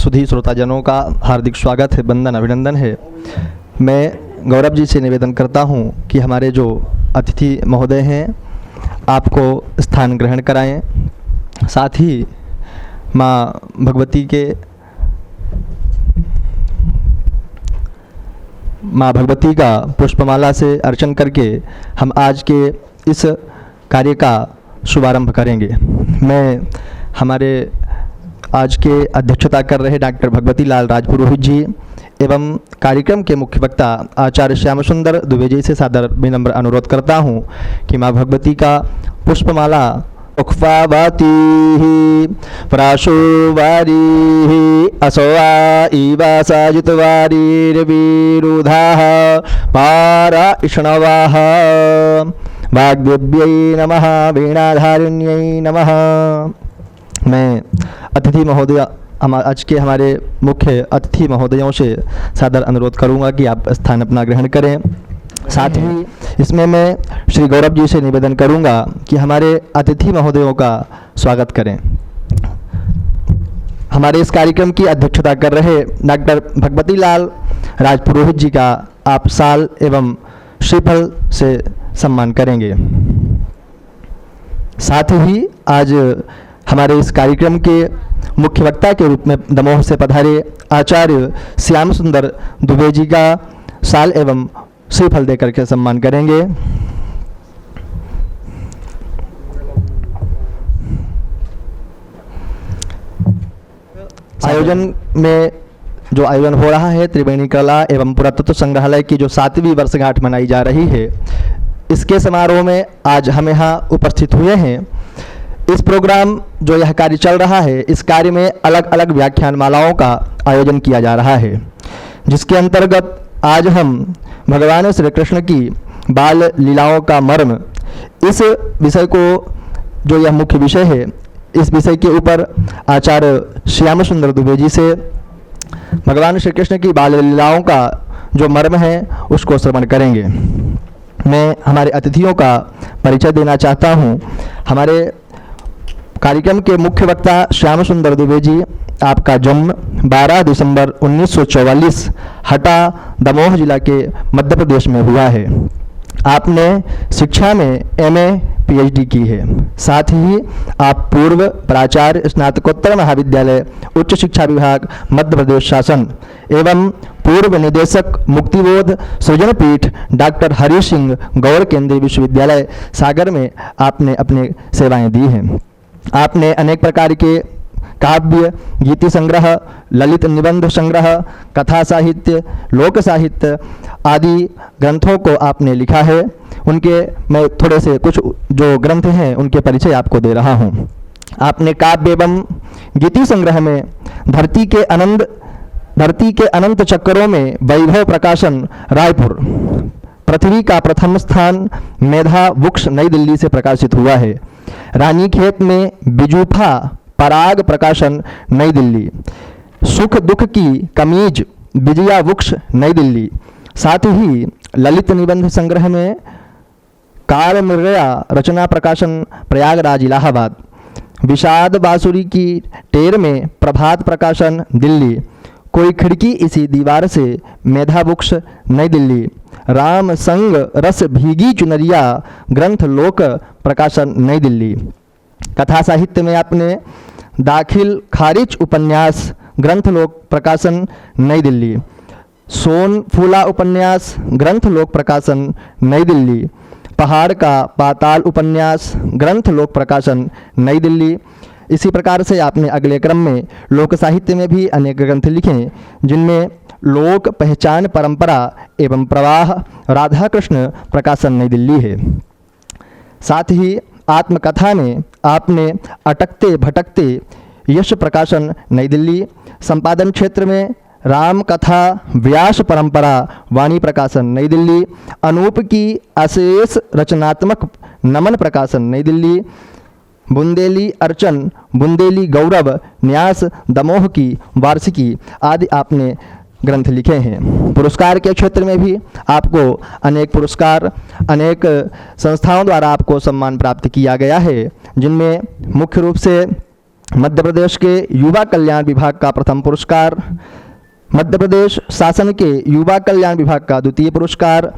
सुधी श्रोताजनों का हार्दिक स्वागत है, वंदन अभिनंदन है। मैं गौरव जी से निवेदन करता हूं कि हमारे जो अतिथि महोदय हैं आपको स्थान ग्रहण कराएं। साथ ही माँ भगवती का पुष्पमाला से अर्चन करके हम आज के इस कार्य का शुभारंभ करेंगे। मैं हमारे आज के अध्यक्षता कर रहे डॉक्टर भगवती लाल राजपुरोहित जी एवं कार्यक्रम के मुख्य वक्ता आचार्य श्याम सुंदर दुबे जी से सादर विनम्र अनुरोध करता हूं कि माँ भगवती का पुष्पमाला उक्फावती प्राशुवारी असोआ इवा साजितवारीर्विरुधाः पारा इष्णवाः वाग्देव्यै नमः वीणाधारिण्यै नमः। मैं अतिथि महोदय आज के हमारे मुख्य अतिथि महोदयों से सादर अनुरोध करूंगा कि आप स्थान अपना ग्रहण करें। साथ ही इसमें मैं श्री गौरव जी से निवेदन करूंगा कि हमारे अतिथि महोदयों का स्वागत करें। हमारे इस कार्यक्रम की अध्यक्षता कर रहे डॉक्टर भगवती लाल राजपुरोहित जी का आप शाल एवं श्रीफल से सम्मान करेंगे। साथ ही आज हमारे इस कार्यक्रम के मुख्य वक्ता के रूप में दमोह से पधारे आचार्य श्याम सुंदर दुबे जी का शाल एवं श्रीफल देकर के सम्मान करेंगे। आयोजन में जो आयोजन हो रहा है त्रिवेणी कला एवं पुरातत्व संग्रहालय की जो 7वीं वर्षगांठ मनाई जा रही है, इसके समारोह में आज हम यहाँ उपस्थित हुए हैं। इस प्रोग्राम जो यह कार्य चल रहा है, इस कार्य में अलग अलग व्याख्यान मालाओं का आयोजन किया जा रहा है, जिसके अंतर्गत आज हम भगवान श्री कृष्ण की बाल लीलाओं का मर्म, इस विषय को जो यह मुख्य विषय है, इस विषय के ऊपर आचार्य श्याम सुंदर दुबे जी से भगवान श्री कृष्ण की बाल लीलाओं का जो मर्म है उसको श्रवण करेंगे। मैं हमारे अतिथियों का परिचय देना चाहता हूँ। हमारे कार्यक्रम के मुख्य वक्ता श्याम सुंदर दुबे जी, आपका जन्म 12 दिसंबर 1944 हटा दमोह जिला के मध्य प्रदेश में हुआ है। आपने शिक्षा में एमए पीएचडी की है। साथ ही आप पूर्व प्राचार्य स्नातकोत्तर महाविद्यालय उच्च शिक्षा विभाग मध्य प्रदेश शासन एवं पूर्व निदेशक मुक्तिबोध सृजन पीठ डॉक्टर हरि सिंह गौड़ केंद्रीय विश्वविद्यालय सागर में आपने अपनी सेवाएं दी हैं। आपने अनेक प्रकार के काव्य, गीति संग्रह, ललित निबंध संग्रह, कथा साहित्य, लोक साहित्य आदि ग्रंथों को आपने लिखा है। उनके मैं थोड़े से कुछ जो ग्रंथ हैं उनके परिचय आपको दे रहा हूँ। आपने काव्य एवं गीति संग्रह में धरती के अनंत चक्करों में वैभव प्रकाशन रायपुर, पृथ्वी का प्रथम स्थान मेधा वृक्ष नई दिल्ली से प्रकाशित हुआ है। रानीखेत में बिजूफा पराग प्रकाशन नई दिल्ली, सुख दुख की कमीज विजया वृक्ष नई दिल्ली। साथ ही ललित निबंध संग्रह में काल मृगया रचना प्रकाशन प्रयागराज इलाहाबाद, विषाद बांसुरी की टेर में प्रभात प्रकाशन दिल्ली, कोई खिड़की इसी दीवार से मेधा वृक्ष नई दिल्ली, राम संग रस भीगी चुनरिया ग्रंथ लोक प्रकाशन नई दिल्ली। कथा साहित्य में आपने दाखिल खारिज उपन्यास ग्रंथ लोक प्रकाशन नई दिल्ली, सोन फूला उपन्यास ग्रंथ लोक प्रकाशन नई दिल्ली, पहाड़ का पाताल उपन्यास ग्रंथ लोक प्रकाशन नई दिल्ली। इसी प्रकार से आपने अगले क्रम में लोक साहित्य में भी अनेक ग्रंथ लिखे, जिनमें लोक पहचान परंपरा एवं प्रवाह राधा कृष्ण प्रकाशन नई दिल्ली है। साथ ही आत्मकथा में आपने अटकते भटकते यश प्रकाशन नई दिल्ली, संपादन क्षेत्र में राम कथा व्यास परंपरा वाणी प्रकाशन नई दिल्ली, अनूप की अशेष रचनात्मक नमन प्रकाशन नई दिल्ली, बुंदेली अर्चन बुंदेली गौरव न्यास दमोह की वार्षिकी आदि आपने ग्रंथ लिखे हैं। पुरस्कार के क्षेत्र में भी आपको अनेक पुरस्कार, अनेक संस्थाओं द्वारा आपको सम्मान प्राप्त किया गया है, जिनमें मुख्य रूप से मध्य प्रदेश के युवा कल्याण विभाग का प्रथम पुरस्कार, मध्य प्रदेश शासन के युवा कल्याण विभाग का द्वितीय पुरस्कार,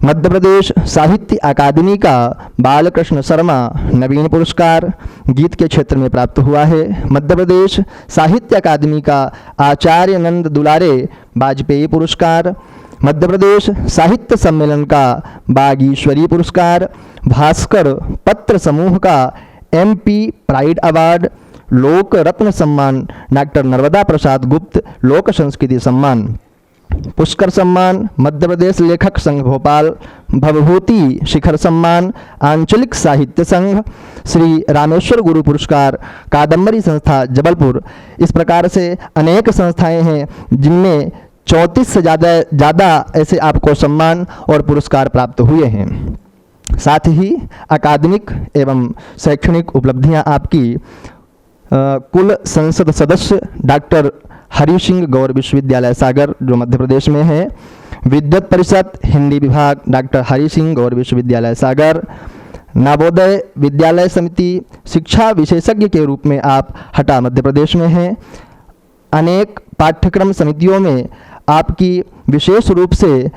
मध्य प्रदेश साहित्य अकादमी का बालकृष्ण शर्मा नवीन पुरस्कार गीत के क्षेत्र में प्राप्त हुआ है। मध्य प्रदेश साहित्य अकादमी का आचार्य नंद दुलारे वाजपेयी पुरस्कार, मध्य प्रदेश साहित्य सम्मेलन का बागीश्वरी पुरस्कार, भास्कर पत्र समूह का MP प्राइड अवार्ड, लोक रत्न सम्मान डॉक्टर नर्मदा प्रसाद गुप्त लोक संस्कृति सम्मान, पुष्कर सम्मान मध्य प्रदेश लेखक संघ भोपाल, भवभूति शिखर सम्मान आंचलिक साहित्य संघ, श्री रामेश्वर गुरु पुरस्कार कादम्बरी संस्था जबलपुर। इस प्रकार से अनेक संस्थाएं हैं जिनमें 34 से ज़्यादा ऐसे आपको सम्मान और पुरस्कार प्राप्त हुए हैं। साथ ही अकादमिक एवं शैक्षणिक उपलब्धियां आपकी कुल संसद सदस्य डॉक्टर हरि सिंह गौर विश्वविद्यालय सागर जो मध्य प्रदेश में है, विद्वत परिषद हिंदी विभाग डॉक्टर हरि सिंह गौर विश्वविद्यालय सागर, नवोदय विद्यालय समिति शिक्षा विशेषज्ञ के रूप में आप हटा मध्य प्रदेश में हैं। अनेक पाठ्यक्रम समितियों में आपकी विशेष रूप से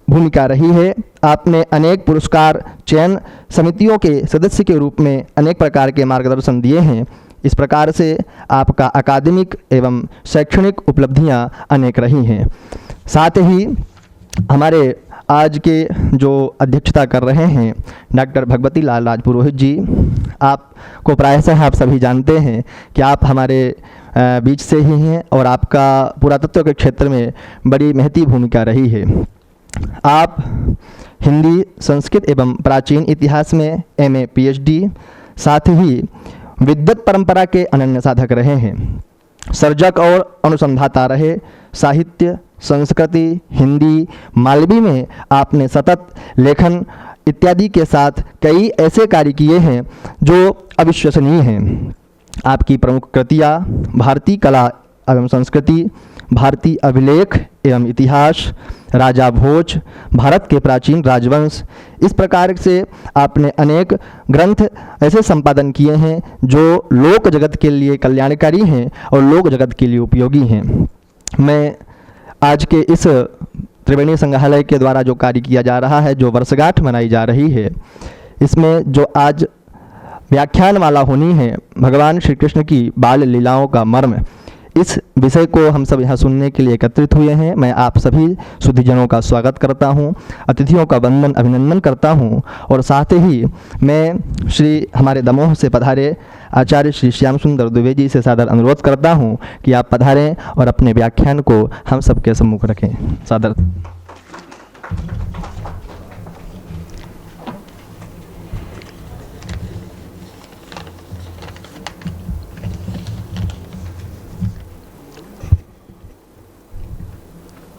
भूमिका रही है। आपने अनेक पुरस्कार चयन समितियों के सदस्य के रूप में अनेक प्रकार के मार्गदर्शन दिए हैं। इस प्रकार से आपका अकादमिक एवं शैक्षणिक उपलब्धियां अनेक रही हैं। साथ ही हमारे आज के जो अध्यक्षता कर रहे हैं डॉक्टर भगवती लाल राजपुरोहित जी, आपको प्रायशः आप सभी जानते हैं कि आप हमारे बीच से ही हैं और आपका पुरातत्व के क्षेत्र में बड़ी महती भूमिका रही है। आप हिंदी संस्कृत एवं प्राचीन इतिहास में MA PhD, साथ ही विद्वत परंपरा के अनन्य साधक रहे हैं। सर्जक और अनुसंधाता रहे। साहित्य संस्कृति हिंदी मालवी में आपने सतत लेखन इत्यादि के साथ कई ऐसे कार्य किए हैं जो अविश्वसनीय हैं। आपकी प्रमुख कृतियाँ भारतीय कला एवं संस्कृति, भारतीय अभिलेख एवं इतिहास, राजा भोज, भारत के प्राचीन राजवंश, इस प्रकार से आपने अनेक ग्रंथ ऐसे संपादन किए हैं जो लोक जगत के लिए कल्याणकारी हैं और लोक जगत के लिए उपयोगी हैं। मैं आज के इस त्रिवेणी संग्रहालय के द्वारा जो कार्य किया जा रहा है, जो वर्षगांठ मनाई जा रही है, इसमें जो आज व्याख्यानमाला होनी है भगवान श्री कृष्ण की बाल लीलाओं का मर्म, इस विषय को हम सब यहाँ सुनने के लिए एकत्रित हुए हैं। मैं आप सभी सुधीजनों का स्वागत करता हूँ, अतिथियों का वंदन अभिनंदन करता हूँ और साथ ही मैं श्री हमारे दमोह से पधारे आचार्य श्री श्याम सुंदर दुबे जी से सादर अनुरोध करता हूँ कि आप पधारें और अपने व्याख्यान को हम सबके सम्मुख रखें। सादर।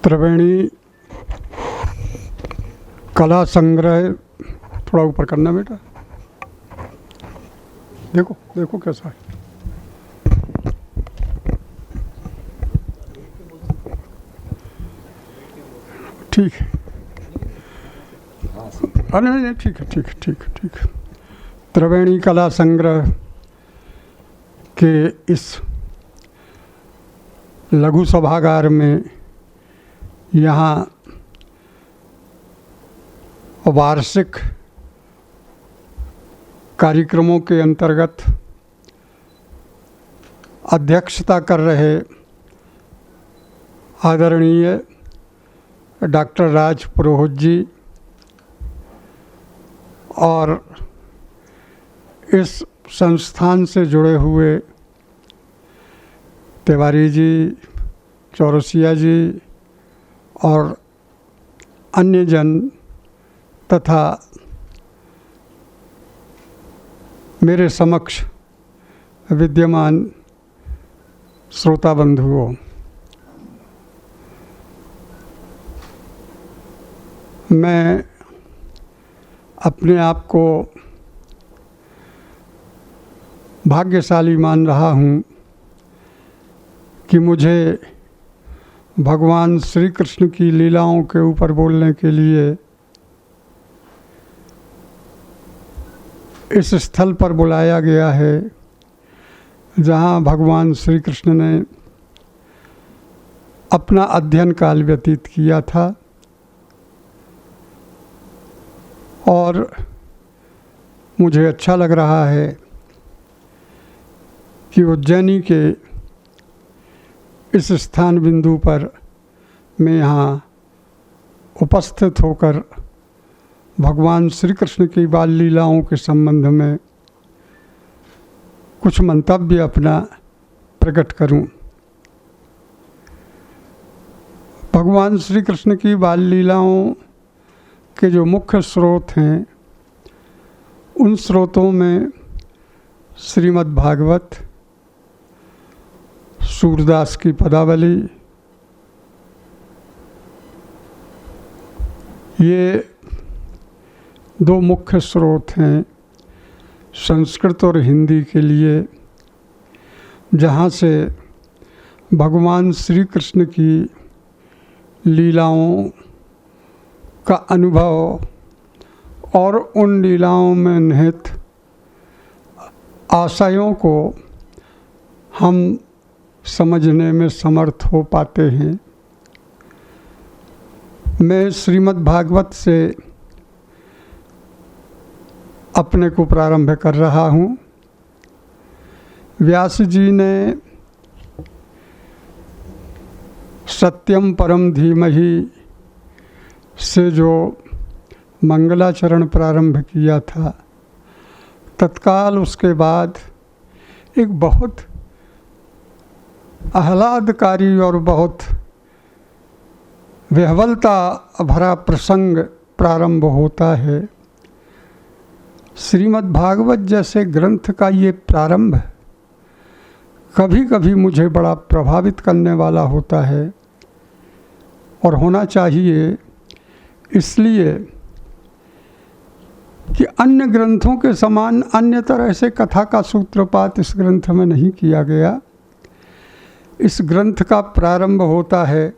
त्रिवेणी कला संग्रह, थोड़ा ऊपर करना बेटा, देखो देखो कैसा है। ठीक है, अरे नहीं ठीक है ठीक है ठीक है ठीक है। त्रिवेणी कला संग्रह के इस लघु सभागार में यहाँ वार्षिक कार्यक्रमों के अंतर्गत अध्यक्षता कर रहे आदरणीय डॉक्टर राज पुरोहित जी और इस संस्थान से जुड़े हुए तिवारी जी, चौरसिया जी और अन्य जन तथा मेरे समक्ष विद्यमान श्रोता बंधुओं, मैं अपने आप को भाग्यशाली मान रहा हूँ कि मुझे भगवान श्री कृष्ण की लीलाओं के ऊपर बोलने के लिए इस स्थल पर बुलाया गया है, जहाँ भगवान श्री कृष्ण ने अपना अध्ययन काल व्यतीत किया था और मुझे अच्छा लग रहा है कि उज्जैनी के इस स्थान बिंदु पर मैं यहाँ उपस्थित होकर भगवान श्री कृष्ण की बाल लीलाओं के संबंध में कुछ मंतव्य अपना प्रकट करूं। भगवान श्री कृष्ण की बाल लीलाओं के जो मुख्य स्रोत हैं उन स्रोतों में श्रीमद् भागवत, सूरदास की पदावली, ये दो मुख्य स्रोत हैं संस्कृत और हिंदी के लिए, जहाँ से भगवान श्री कृष्ण की लीलाओं का अनुभव और उन लीलाओं में निहित आशयों को हम समझने में समर्थ हो पाते हैं। मैं श्रीमद् भागवत से अपने को प्रारंभ कर रहा हूँ। व्यास जी ने सत्यम परम धीमहि से जो मंगलाचरण प्रारंभ किया था, तत्काल उसके बाद एक बहुत आह्लादकारी और बहुत विह्वलता भरा प्रसंग प्रारंभ होता है। श्रीमद् भागवत जैसे ग्रंथ का ये प्रारंभ कभी कभी मुझे बड़ा प्रभावित करने वाला होता है और होना चाहिए, इसलिए कि अन्य ग्रंथों के समान अन्य तरह से कथा का सूत्रपात इस ग्रंथ में नहीं किया गया। इस ग्रंथ का प्रारंभ होता है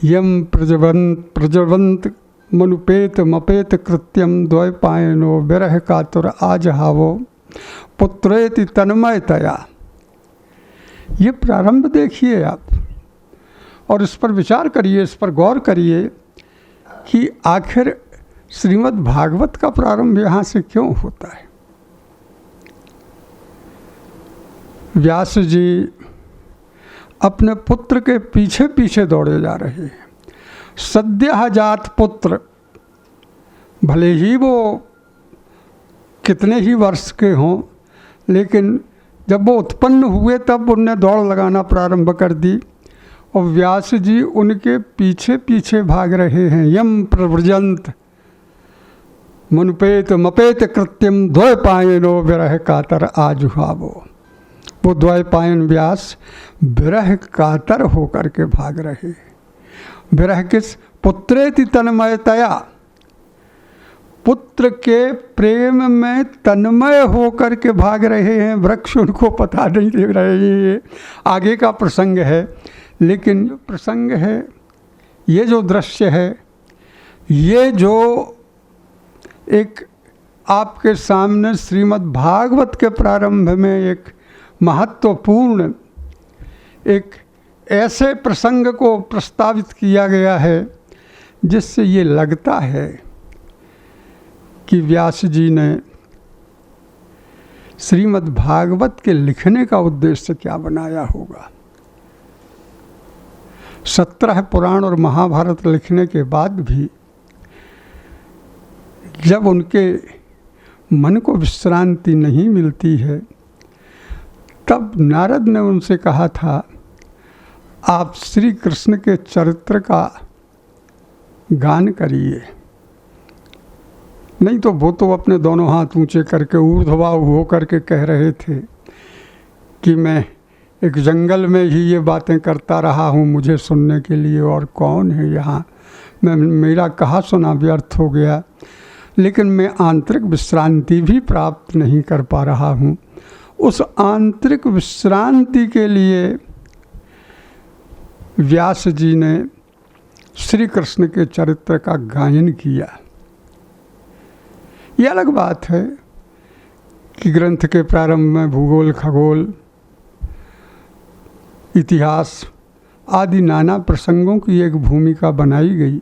यम प्रजवंत मनुपेत मपेत कृत्यम द्वैपायनो विरह कातुर आजहावो पुत्रेति तन्मयतया। ये प्रारंभ देखिए आप और इस पर विचार करिए, इस पर गौर करिए कि आखिर श्रीमद् भागवत का प्रारंभ यहाँ से क्यों होता है। व्यास जी अपने पुत्र के पीछे पीछे दौड़े जा रहे हैं। सद्यजात पुत्र, भले ही वो कितने ही वर्ष के हों, लेकिन जब वो उत्पन्न हुए तब उनने दौड़ लगाना प्रारंभ कर दी और व्यास जी उनके पीछे पीछे भाग रहे हैं। यम प्रव्रजंत मनुपेत मपेत कृत्यम द्वैपायनो विरह कातर आजुहावो। वो द्वैपायन व्यास विरह कातर होकर के भाग रहे। विरह किस? पुत्रेति तन्मयतया, पुत्र के प्रेम में तन्मय होकर के भाग रहे हैं। वृक्ष उनको पता नहीं दे रहे, ये आगे का प्रसंग है, लेकिन जो प्रसंग है, ये जो दृश्य है, ये जो एक आपके सामने श्रीमद् भागवत के प्रारंभ में एक महत्वपूर्ण एक ऐसे प्रसंग को प्रस्तावित किया गया है जिससे ये लगता है कि व्यास जी ने श्रीमद् भागवत के लिखने का उद्देश्य क्या बनाया होगा। 17 पुराण और महाभारत लिखने के बाद भी जब उनके मन को विश्रांति नहीं मिलती है, तब नारद ने उनसे कहा था, आप श्री कृष्ण के चरित्र का गान करिए। नहीं तो वो तो अपने दोनों हाथ ऊंचे करके ऊर्ध्वभाव हो करके कह रहे थे कि मैं एक जंगल में ही ये बातें करता रहा हूँ, मुझे सुनने के लिए और कौन है यहाँ, मेरा कहा सुना व्यर्थ हो गया। लेकिन मैं आंतरिक विश्रांति भी प्राप्त नहीं कर पा रहा हूँ। उस आंतरिक विश्रांति के लिए व्यास जी ने श्री कृष्ण के चरित्र का गायन किया। ये अलग बात है कि ग्रंथ के प्रारंभ में भूगोल, खगोल, इतिहास आदि नाना प्रसंगों की एक भूमिका बनाई गई,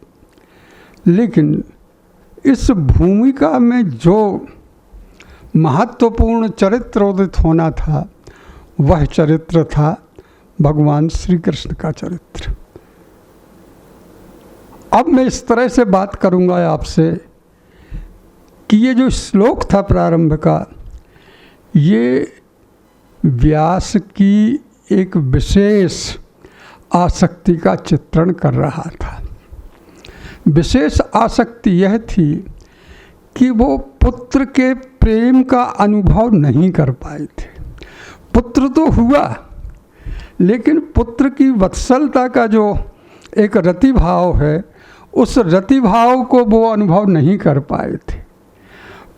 लेकिन इस भूमिका में जो महत्वपूर्ण चरित्र उदित होना था वह चरित्र था भगवान श्री कृष्ण का चरित्र। अब मैं इस तरह से बात करूंगा आपसे कि ये जो श्लोक था प्रारंभ का, ये व्यास की एक विशेष आसक्ति का चित्रण कर रहा था। विशेष आसक्ति यह थी कि वो पुत्र के प्रेम का अनुभव नहीं कर पाए थे। पुत्र तो हुआ, लेकिन पुत्र की वत्सलता का जो एक रतिभाव है, उस रतिभाव को वो अनुभव नहीं कर पाए थे।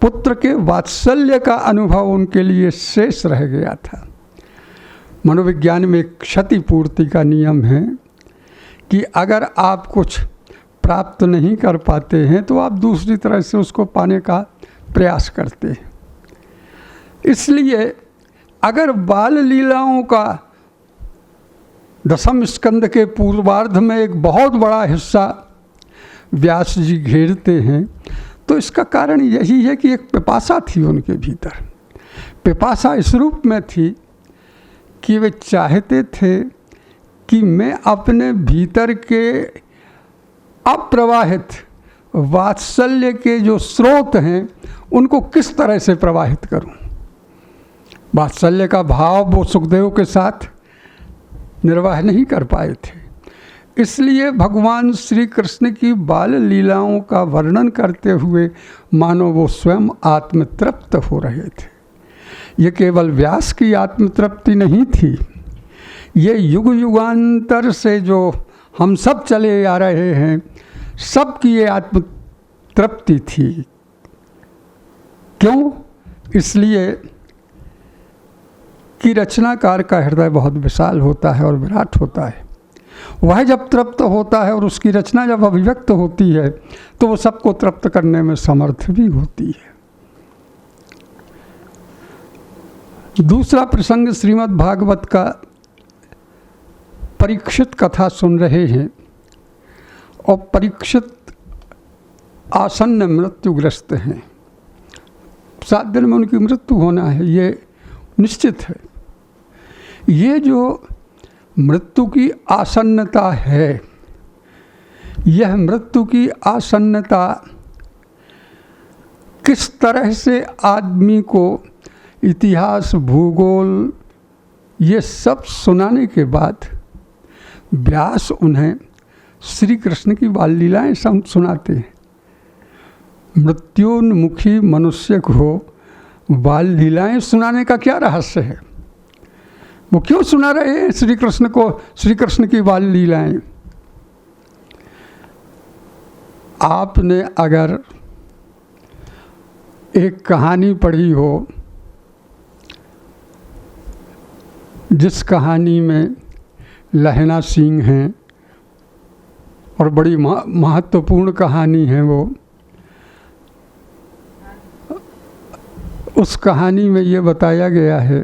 पुत्र के वात्सल्य का अनुभव उनके लिए शेष रह गया था। मनोविज्ञान में एक क्षतिपूर्ति का नियम है कि अगर आप कुछ प्राप्त नहीं कर पाते हैं तो आप दूसरी तरह से उसको पाने का प्रयास करते हैं। इसलिए अगर बाल लीलाओं का दशम स्कंद के पूर्वार्ध में एक बहुत बड़ा हिस्सा व्यास जी घेरते हैं, तो इसका कारण यही है कि एक पिपासा थी उनके भीतर। पिपासा इस रूप में थी कि वे चाहते थे कि मैं अपने भीतर के अप्रवाहित वात्सल्य के जो स्रोत हैं उनको किस तरह से प्रवाहित करूं। वात्सल्य का भाव वो सुखदेव के साथ निर्वाह नहीं कर पाए थे, इसलिए भगवान श्री कृष्ण की बाल लीलाओं का वर्णन करते हुए मानो वो स्वयं आत्मतृप्त हो रहे थे। ये केवल व्यास की आत्मतृप्ति नहीं थी, ये युग युगांतर से जो हम सब चले आ रहे हैं, सबकी ये आत्मतृप्ति थी। क्यों? इसलिए कि रचनाकार का हृदय बहुत विशाल होता है और विराट होता है। वह जब तृप्त होता है और उसकी रचना जब अभिव्यक्त होती है तो वो सबको तृप्त करने में समर्थ भी होती है। दूसरा प्रसंग श्रीमद् भागवत का परीक्षित कथा सुन रहे हैं और परीक्षित आसन्न मृत्युग्रस्त हैं। 7 दिन में उनकी मृत्यु होना है, ये निश्चित है। ये जो मृत्यु की आसन्नता है, यह मृत्यु की आसन्नता किस तरह से आदमी को इतिहास, भूगोल ये सब सुनाने के बाद व्यास उन्हें श्री कृष्ण की बाल लीलाएँ सुनाते हैं। मृत्योन्मुखी मनुष्य को बाल लीलाएँ सुनाने का क्या रहस्य है? वो क्यों सुना रहे हैं श्री कृष्ण को श्री कृष्ण की बाल लीलाएँ? आपने अगर एक कहानी पढ़ी हो जिस कहानी में लहना सिंह हैं और बड़ी महत्वपूर्ण कहानी है वो, उस कहानी में ये बताया गया है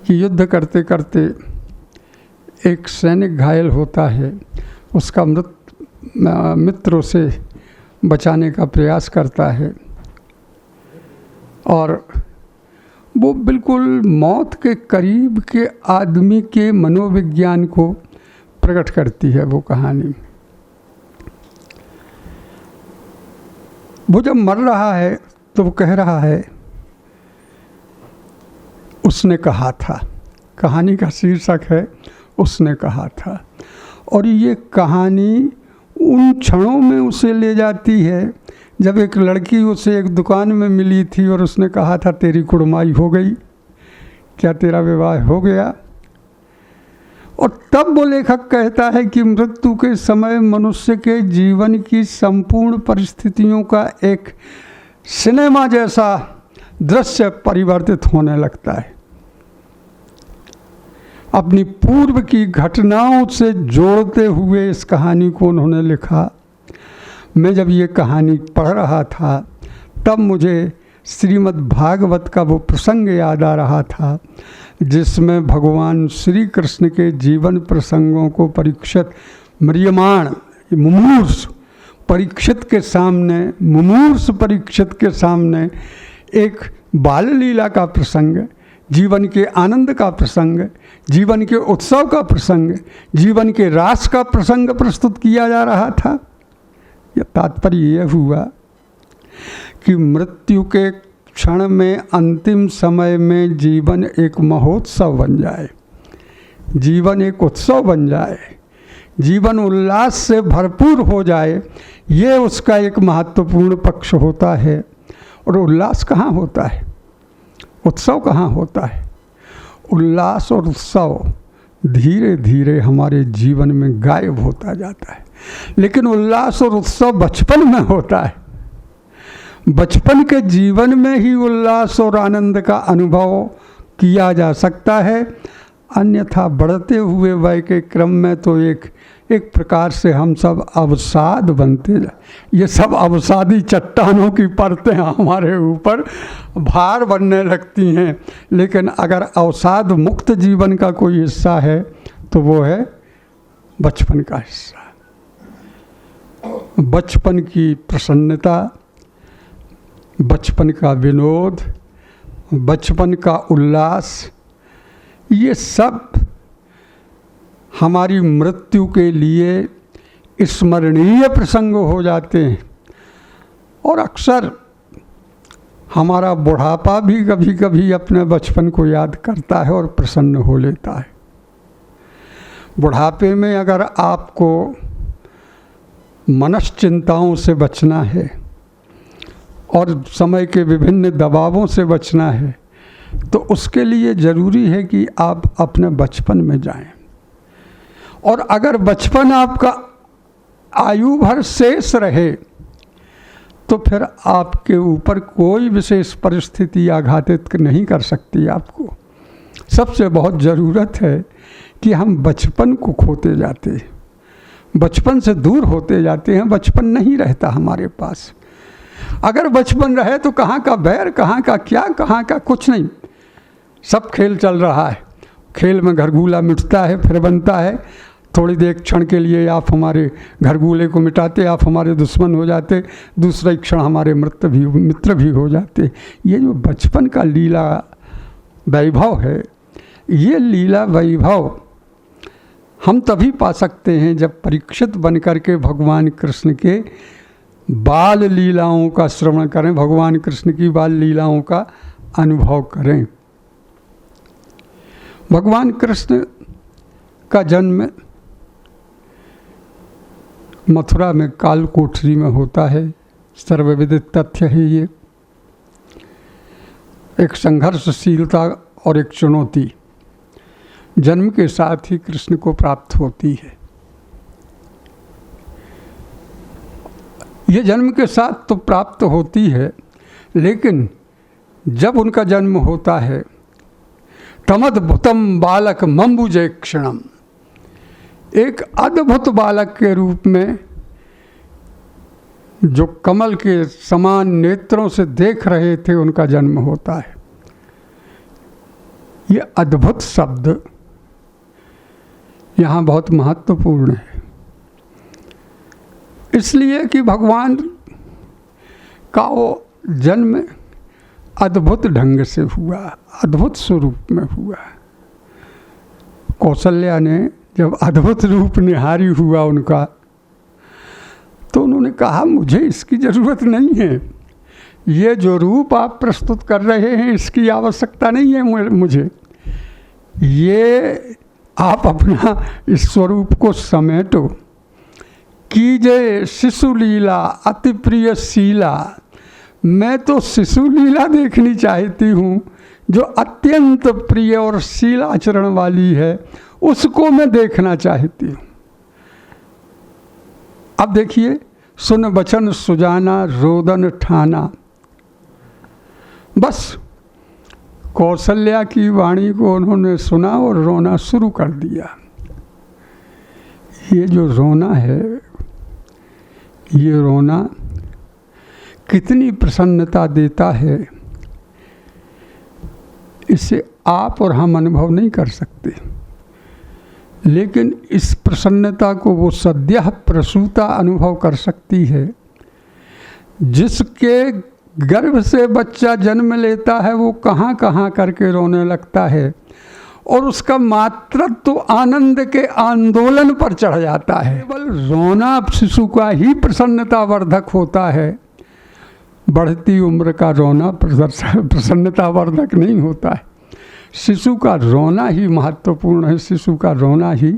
कि युद्ध करते करते एक सैनिक घायल होता है, उसका मित्र उसे बचाने का प्रयास करता है और वो बिल्कुल मौत के करीब के आदमी के मनोविज्ञान को प्रकट करती है वो कहानी। वो जब मर रहा है तो वो कह रहा है, उसने कहा था, कहानी का शीर्षक है उसने कहा था। और ये कहानी उन क्षणों में उसे ले जाती है जब एक लड़की उसे एक दुकान में मिली थी और उसने कहा था तेरी कुड़माई हो गई, क्या तेरा विवाह हो गया? और तब वो लेखक कहता है कि मृत्यु के समय मनुष्य के जीवन की संपूर्ण परिस्थितियों का एक सिनेमा जैसा दृश्य परिवर्तित होने लगता है। अपनी पूर्व की घटनाओं से जोड़ते हुए इस कहानी को उन्होंने लिखा। मैं जब ये कहानी पढ़ रहा था तब मुझे श्रीमद् भागवत का वो प्रसंग याद आ रहा था जिसमें भगवान श्री कृष्ण के जीवन प्रसंगों को परीक्षित म्रियमाण मुमूर्ष परीक्षित के सामने मुमूर्ष परीक्षित के सामने एक बाल लीला का प्रसंग, जीवन के आनंद का प्रसंग, जीवन के उत्सव का प्रसंग, जीवन के रास का प्रसंग प्रस्तुत किया जा रहा था। यह तात्पर्य यह हुआ कि मृत्यु के क्षण में, अंतिम समय में जीवन एक महोत्सव बन जाए, जीवन एक उत्सव बन जाए, जीवन उल्लास से भरपूर हो जाए, ये उसका एक महत्वपूर्ण पक्ष होता है। और उल्लास कहाँ होता है, उत्सव कहाँ होता है? उल्लास और उत्सव धीरे धीरे हमारे जीवन में गायब होता जाता है, लेकिन उल्लास और उत्सव बचपन में होता है। बचपन के जीवन में ही उल्लास और आनंद का अनुभव किया जा सकता है, अन्यथा बढ़ते हुए वय के क्रम में तो एक प्रकार से हम सब अवसाद बनते जाए। ये सब अवसादी चट्टानों की परतें हमारे ऊपर भार बनने लगती हैं। लेकिन अगर अवसाद मुक्त जीवन का कोई हिस्सा है तो वो है बचपन का हिस्सा। बचपन की प्रसन्नता, बचपन का विनोद, बचपन का उल्लास, ये सब हमारी मृत्यु के लिए स्मरणीय प्रसंग हो जाते हैं। और अक्सर हमारा बुढ़ापा भी कभी कभी अपने बचपन को याद करता है और प्रसन्न हो लेता है। बुढ़ापे में अगर आपको मनश्चिंताओं से बचना है और समय के विभिन्न दबावों से बचना है तो उसके लिए ज़रूरी है कि आप अपने बचपन में जाएं। और अगर बचपन आपका आयु भर शेष रहे तो फिर आपके ऊपर कोई विशेष परिस्थिति आघातित नहीं कर सकती आपको। सबसे बहुत ज़रूरत है कि हम बचपन को खोते जाते हैं, बचपन से दूर होते जाते हैं, बचपन नहीं रहता हमारे पास। अगर बचपन रहे तो कहाँ का बैर, कहाँ का क्या, कहाँ का कुछ नहीं, सब खेल चल रहा है। खेल में घरगूला मिटता है फिर बनता है। थोड़ी देर क्षण के लिए आप हमारे घरगूले को मिटाते, आप हमारे दुश्मन हो जाते, दूसरा क्षण हमारे मित्र भी हो जाते। ये जो बचपन का लीला वैभव है, ये लीला वैभव हम तभी पा सकते हैं जब परीक्षित बन कर के भगवान कृष्ण के बाल लीलाओं का श्रवण करें, भगवान कृष्ण की बाल लीलाओं का अनुभव करें। भगवान कृष्ण का जन्म मथुरा में काल कोठरी में होता है, सर्वविदित तथ्य है। ये एक संघर्षशीलता और एक चुनौती जन्म के साथ ही कृष्ण को प्राप्त होती है। ये जन्म के साथ तो प्राप्त होती है, लेकिन जब उनका जन्म होता है तमद्भुतम बालक मम्बुजे क्षणम, एक अद्भुत बालक के रूप में जो कमल के समान नेत्रों से देख रहे थे उनका जन्म होता है। ये अद्भुत शब्द यहाँ बहुत महत्वपूर्ण है, इसलिए कि भगवान का वो जन्म अद्भुत ढंग से हुआ, अद्भुत स्वरूप में हुआ। कौशल्या ने जब अद्भुत रूप निहारी हुआ उनका, तो उन्होंने कहा मुझे इसकी ज़रूरत नहीं है, ये जो रूप आप प्रस्तुत कर रहे हैं इसकी आवश्यकता नहीं है मुझे, ये आप अपना इस स्वरूप को समेटो। कीजे शिशु लीला अति प्रिय शीला, मैं तो शिशु लीला देखनी चाहती हूँ जो अत्यंत प्रिय और शील आचरण वाली है, उसको मैं देखना चाहती हूँ। अब देखिए, सुन बचन सुजाना रोदन ठाना, बस कौशल्या की वाणी को उन्होंने सुना और रोना शुरू कर दिया। ये जो रोना है, ये रोना कितनी प्रसन्नता देता है, इसे आप और हम अनुभव नहीं कर सकते। लेकिन इस प्रसन्नता को वो सद्यः प्रसूता अनुभव कर सकती है। जिसके गर्भ से बच्चा जन्म लेता है वो कहाँ कहाँ करके रोने लगता है और उसका मातृत्व तो आनंद के आंदोलन पर चढ़ जाता है। केवल रोना शिशु का ही प्रसन्नता वर्धक होता है, बढ़ती उम्र का रोना प्रसन्नता वर्धक नहीं होता है। शिशु का रोना ही महत्वपूर्ण है, शिशु का रोना ही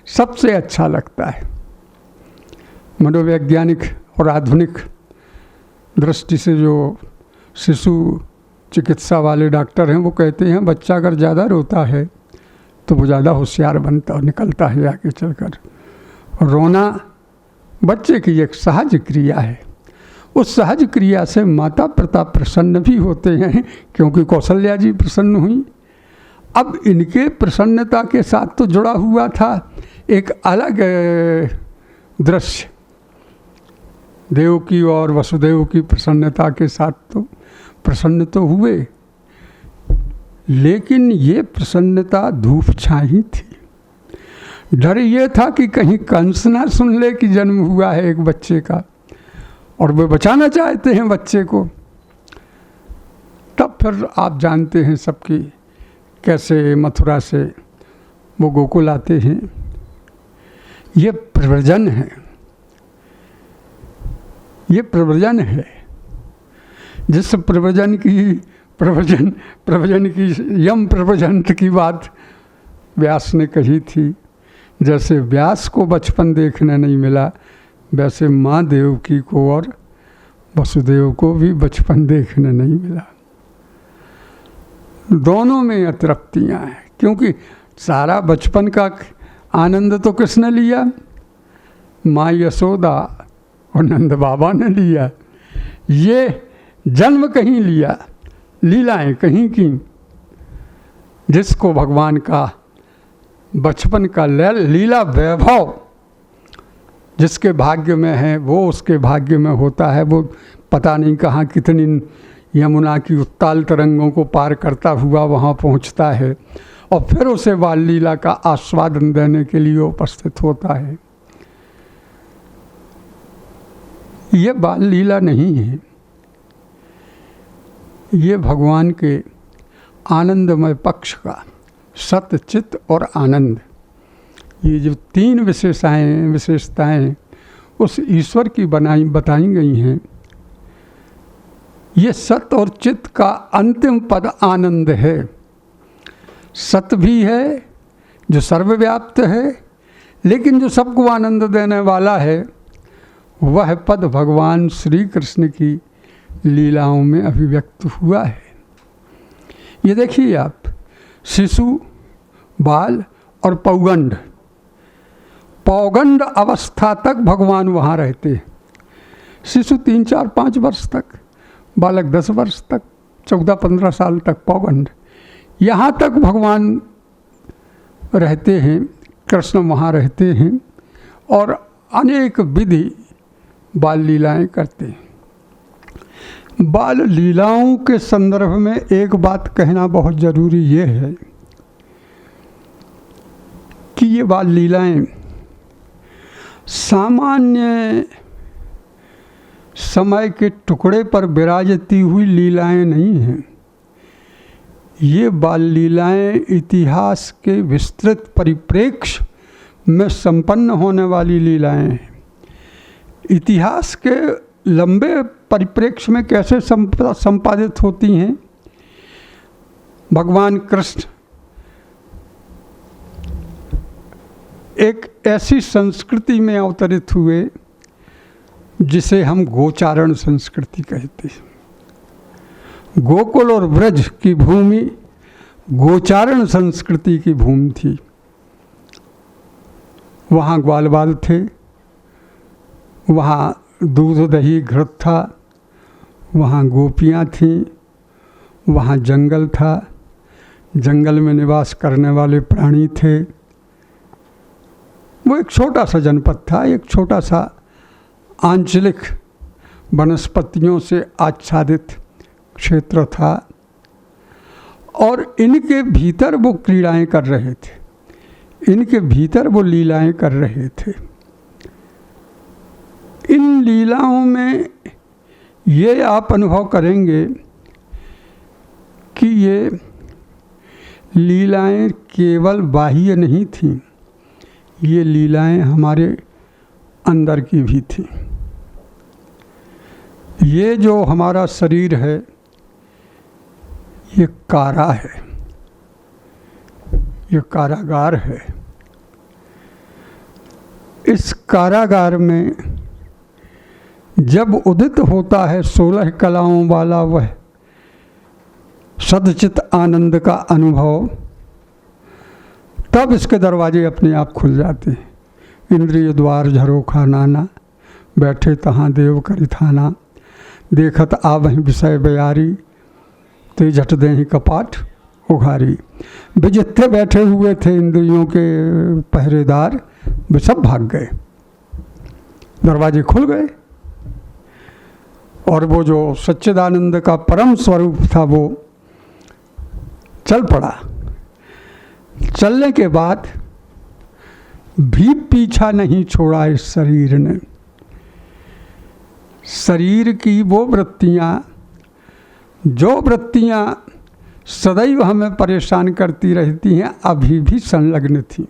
सबसे अच्छा लगता है। मनोवैज्ञानिक और आधुनिक दृष्टि से जो शिशु चिकित्सा वाले डॉक्टर हैं वो कहते हैं बच्चा अगर ज़्यादा रोता है तो वो ज़्यादा होशियार बनता और निकलता है आगे चलकर। रोना बच्चे की एक सहज क्रिया है, उस सहज क्रिया से माता पिता प्रसन्न भी होते हैं क्योंकि कौशल्या जी प्रसन्न हुई। अब इनके प्रसन्नता के साथ तो जुड़ा हुआ था एक अलग दृश्य, देवकी और वसुदेव की प्रसन्नता के साथ तो प्रसन्न तो हुए, लेकिन ये प्रसन्नता धूप छाई थी। डर ये था कि कहीं कंस ना सुन ले कि जन्म हुआ है एक बच्चे का और वे बचाना चाहते हैं बच्चे को। तब फिर आप जानते हैं सबकी कैसे मथुरा से वो गोकुल आते हैं। ये प्रव्रजन है, ये प्रव्रजन है। जिस प्रव्रजन की यम प्रव्रजन की बात व्यास ने कही थी, जैसे व्यास को बचपन देखने नहीं मिला वैसे माँ देवकी को और वसुदेव को भी बचपन देखने नहीं मिला। दोनों में अतृप्तियाँ हैं क्योंकि सारा बचपन का आनंद तो किसने लिया? माँ यशोदा और नंद बाबा ने लिया। ये जन्म कहीं लिया, लीलाएं कहीं की। जिसको भगवान का बचपन का लीला वैभव जिसके भाग्य में है वो उसके भाग्य में होता है। वो पता नहीं कहाँ कितनी यमुना की उत्ताल तरंगों को पार करता हुआ वहाँ पहुँचता है और फिर उसे बाल लीला का आस्वादन देने के लिए उपस्थित होता है। ये बाल लीला नहीं है, ये भगवान के आनंदमय पक्ष का सत चित और आनंद, ये जो तीन विशेषताएं उस ईश्वर की बताई गई हैं। ये सत और चित का अंतिम पद आनंद है। सत भी है जो सर्वव्याप्त है, लेकिन जो सबको आनंद देने वाला है वह पद भगवान श्री कृष्ण की लीलाओं में अभिव्यक्त हुआ है। ये देखिए आप, शिशु, बाल और पौगंड अवस्था तक भगवान वहाँ रहते हैं। शिशु 3, 4, 5 वर्ष तक, बालक 10 वर्ष तक, 14, 15 साल तक पौगंड, यहाँ तक भगवान रहते हैं, कृष्ण वहाँ रहते हैं और अनेक विधि बाल लीलाएं करते हैं। बाल लीलाओं के संदर्भ में एक बात कहना बहुत ज़रूरी ये है कि ये बाल लीलाएं सामान्य समय के टुकड़े पर विराजती हुई लीलाएं नहीं हैं। ये बाल लीलाएं इतिहास के विस्तृत परिप्रेक्ष्य में संपन्न होने वाली लीलाएं हैं। इतिहास के लंबे परिप्रेक्ष्य में कैसे संपादित होती हैं? भगवान कृष्ण एक ऐसी संस्कृति में अवतरित हुए जिसे हम गोचारण संस्कृति कहते हैं। गोकुल और ब्रज की भूमि गोचारण संस्कृति की भूमि थी। वहाँ ग्वाल बाल थे, वहाँ दूध दही घृत था, वहाँ गोपियाँ थीं, वहाँ जंगल था, जंगल में निवास करने वाले प्राणी थे। वो एक छोटा सा जनपद था, एक छोटा सा आंचलिक वनस्पतियों से आच्छादित क्षेत्र था और इनके भीतर वो क्रीड़ाएं कर रहे थे, इनके भीतर वो लीलाएं कर रहे थे। इन लीलाओं में ये आप अनुभव करेंगे कि ये लीलाएं केवल बाह्य नहीं थीं, ये लीलाएं हमारे अंदर की भी थीं। ये जो हमारा शरीर है ये कारा है, ये कारागार है। इस कारागार में जब उदित होता है 16 कलाओं वाला वह सदचित आनंद का अनुभव, तब इसके दरवाजे अपने आप खुल जाते हैं। इंद्रिय द्वार झरोखा नाना, बैठे तहाँ देव करिथाना, देखत आवहि विषय बयारी, ते झट देहि कपाट उघारी। वे जितने बैठे हुए थे इंद्रियों के पहरेदार, वे सब भाग गए, दरवाजे खुल गए और वो जो सच्चिदानंद का परम स्वरूप था वो चल पड़ा। चलने के बाद भी पीछा नहीं छोड़ा इस शरीर ने। शरीर की वो वृत्तियाँ, जो वृत्तियाँ सदैव हमें परेशान करती रहती हैं, अभी भी संलग्न थी।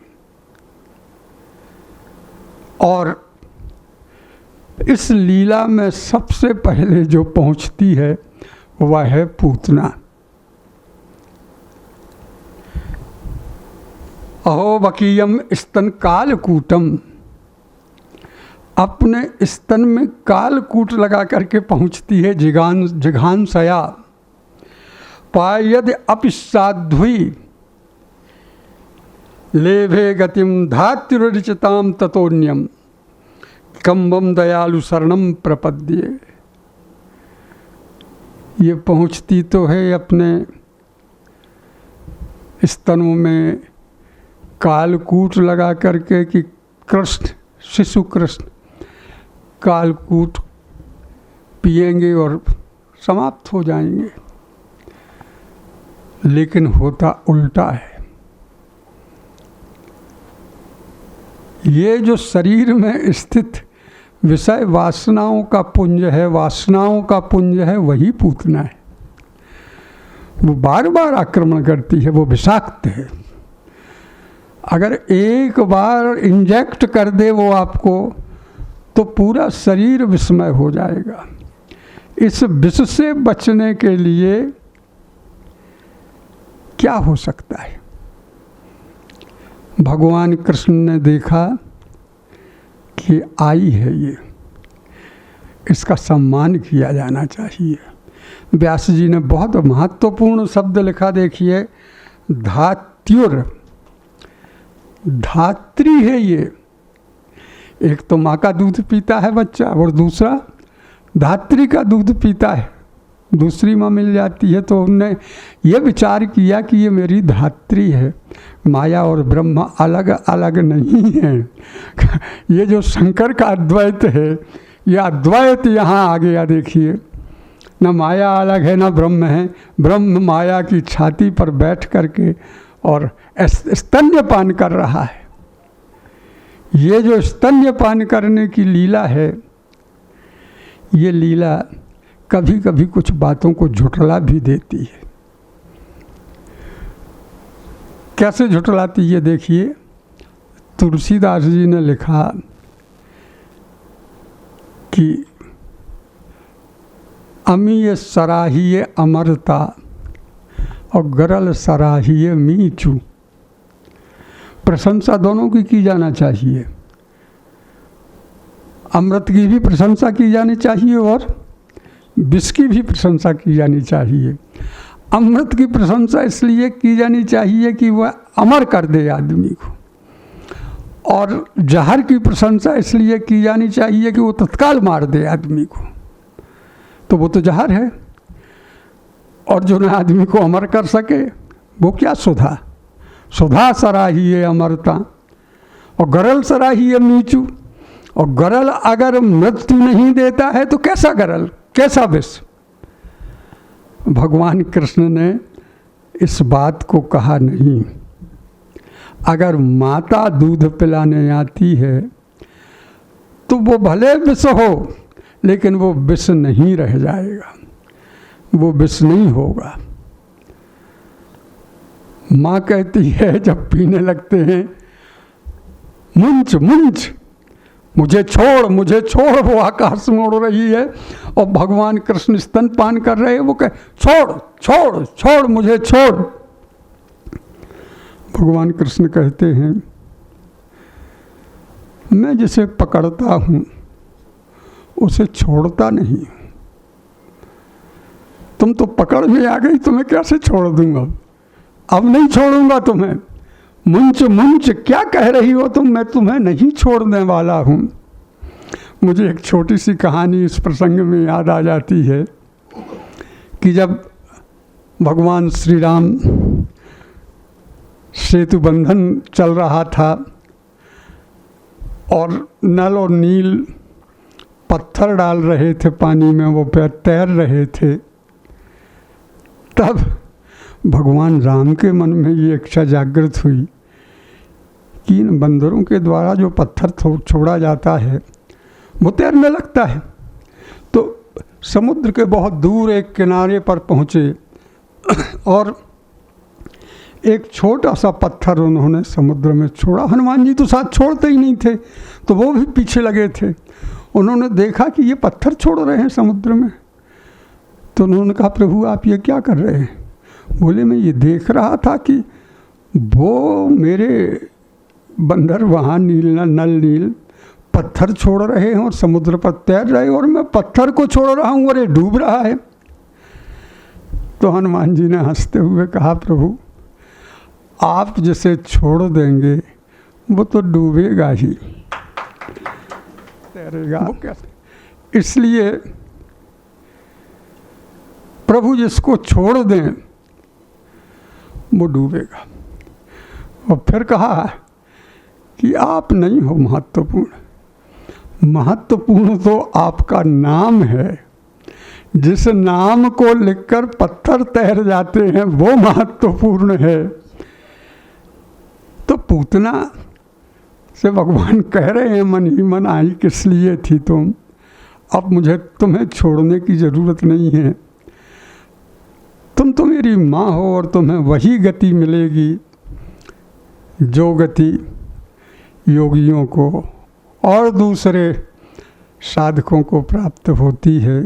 और इस लीला में सबसे पहले जो पहुंचती है वह है पूतना। अहो बकीयम स्तन कालकूटम, अपने स्तन में कालकूट लगा करके पहुंचती है जिघांसया। पायद अपिसाध्वी लेभे गतिम धात्युरचिताम ततोन्यम, कम्बम दयालु शरणम प्रपद्ये। ये पहुंचती तो है अपने स्तनों में कालकूट लगा करके कि कृष्ण, शिशु कृष्ण कालकूट पिएंगे और समाप्त हो जाएंगे, लेकिन होता उल्टा है। ये जो शरीर में स्थित विषय वासनाओं का पुंज है, वासनाओं का पुंज है, वही पूतना है। वो बार बार आक्रमण करती है, वो विषाक्त है। अगर एक बार इंजेक्ट कर दे वो आपको, तो पूरा शरीर विषमय हो जाएगा। इस विष से बचने के लिए क्या हो सकता है? भगवान कृष्ण ने देखा कि आई है ये, इसका सम्मान किया जाना चाहिए। व्यास जी ने बहुत महत्वपूर्ण शब्द लिखा, देखिए, धात्युर, धात्री है ये। एक तो माँ का दूध पीता है बच्चा, और दूसरा धात्री का दूध पीता है। दूसरी माँ मिल जाती है तो उनने ये विचार किया कि ये मेरी धात्री है। माया और ब्रह्म अलग अलग नहीं है। ये जो शंकर का अद्वैत है, ये अद्वैत यहाँ आ गया। देखिए, न माया अलग है न ब्रह्म है। ब्रह्म माया की छाती पर बैठ करके और स्तन्यपान कर रहा है। ये जो स्तन्यपान करने की लीला है, ये लीला कभी कभी कुछ बातों को झुठला भी देती है। कैसे झुठलाती है? देखिए, तुलसीदास जी ने लिखा कि अमीय सराहिए अमरता और गरल सराहिए मीचू। प्रशंसा दोनों की जाना चाहिए। अमृत की भी प्रशंसा की जानी चाहिए और विष की भी प्रशंसा की जानी चाहिए। अमृत की प्रशंसा इसलिए की जानी चाहिए कि वह अमर कर दे आदमी को, और जहर की प्रशंसा इसलिए की जानी चाहिए कि वो तत्काल मार दे आदमी को। तो वो तो जहर है, और जो न आदमी को अमर कर सके वो क्या सुधा। सुधा सराहिए अमरता और गरल सराहिए मीचू। और गरल अगर मृत्यु नहीं देता है तो कैसा गरल, कैसा विष? भगवान कृष्ण ने इस बात को कहा नहीं। अगर माता दूध पिलाने आती है तो वो भले विष हो, लेकिन वो विष नहीं रह जाएगा, वो विष नहीं होगा। माँ कहती है जब पीने लगते हैं, मुंच मुंच, मुझे छोड़ मुझे छोड़, वो आकाश में उड़ रही है और भगवान कृष्ण स्तनपान कर रहे हैं, वो कहे छोड़ छोड़ छोड़, मुझे छोड़। भगवान कृष्ण कहते हैं मैं जिसे पकड़ता हूँ उसे छोड़ता नहीं। तुम तो पकड़ में आ गई, तुम्हें कैसे छोड़ दूंगा? अब नहीं छोड़ूंगा तुम्हें। मुंच मुंच क्या कह रही हो तुम, मैं तुम्हें नहीं छोड़ने वाला हूँ। मुझे एक छोटी सी कहानी इस प्रसंग में याद आ जाती है कि जब भगवान श्री राम सेतु बंधन चल रहा था और नल और नील पत्थर डाल रहे थे पानी में, वो तैर रहे थे, तब भगवान राम के मन में ये इच्छा जागृत हुई कि इन बंदरों के द्वारा जो पत्थर छोड़ा जाता है वो तैरने लगता है। तो समुद्र के बहुत दूर एक किनारे पर पहुँचे और एक छोटा सा पत्थर उन्होंने समुद्र में छोड़ा। हनुमान जी तो साथ छोड़ते ही नहीं थे, तो वो भी पीछे लगे थे। उन्होंने देखा कि ये पत्थर छोड़ रहे हैं समुद्र में, तो उन्होंने कहा प्रभु आप ये क्या कर रहे हैं? बोले मैं ये देख रहा था कि वो मेरे बंदर वहाँ नल नील पत्थर छोड़ रहे हैं और समुद्र पर तैर रहे हैं और मैं पत्थर को छोड़ रहा हूँ और ये डूब रहा है। तो हनुमान जी ने हंसते हुए कहा प्रभु आप जिसे छोड़ देंगे वो तो डूबेगा ही, तैरेगा वो कैसे? इसलिए प्रभु जिसको छोड़ दें वो डूबेगा। और फिर कहा कि आप नहीं हो महत्वपूर्ण, महत्वपूर्ण तो आपका नाम है। जिस नाम को लिखकर पत्थर तैर जाते हैं वो महत्वपूर्ण है। तो पूतना से भगवान कह रहे हैं मन ही मन आई किस लिए थी तुम, अब मुझे तुम्हें छोड़ने की ज़रूरत नहीं है। तुम तो मेरी माँ हो और तुम्हें वही गति मिलेगी जो गति योगियों को और दूसरे साधकों को प्राप्त होती है।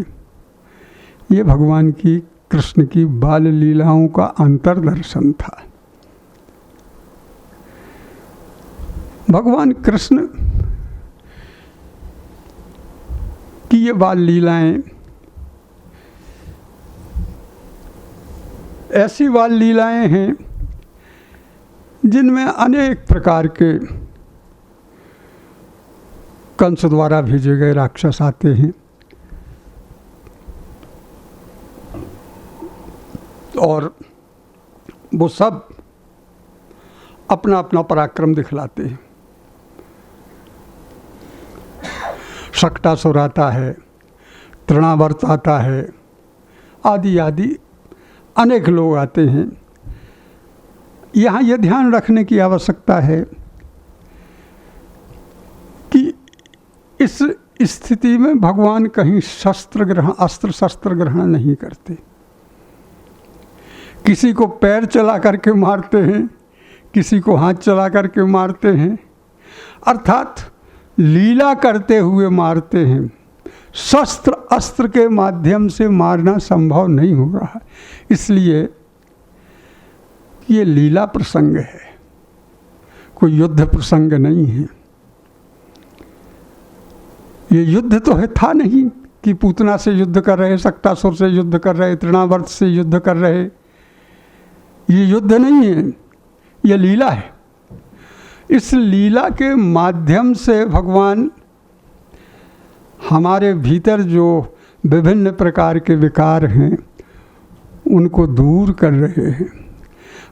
ये भगवान की कृष्ण की बाल लीलाओं का अंतर्दर्शन था। भगवान कृष्ण की ये बाल लीलाएं ऐसी बाल लीलाएं हैं जिनमें अनेक प्रकार के कंस द्वारा भेजे गए राक्षस आते हैं और वो सब अपना अपना पराक्रम दिखलाते हैं। शक्टासुर आता है, तृणावर्त आता है, आदि आदि अनेक लोग आते हैं। यहाँ ये ध्यान रखने की आवश्यकता है कि इस स्थिति में भगवान कहीं अस्त्र शस्त्र ग्रहण नहीं करते। किसी को पैर चला करके मारते हैं, किसी को हाथ चला करके मारते हैं, अर्थात लीला करते हुए मारते हैं। शस्त्र अस्त्र के माध्यम से मारना संभव नहीं हो रहा है, इसलिए ये लीला प्रसंग है, कोई युद्ध प्रसंग नहीं है। ये युद्ध तो है था नहीं कि पूतना से युद्ध कर रहे, शक्तासुर से युद्ध कर रहे, तृणावर्त से युद्ध कर रहे। ये युद्ध नहीं है, ये लीला है। इस लीला के माध्यम से भगवान हमारे भीतर जो विभिन्न प्रकार के विकार हैं उनको दूर कर रहे हैं।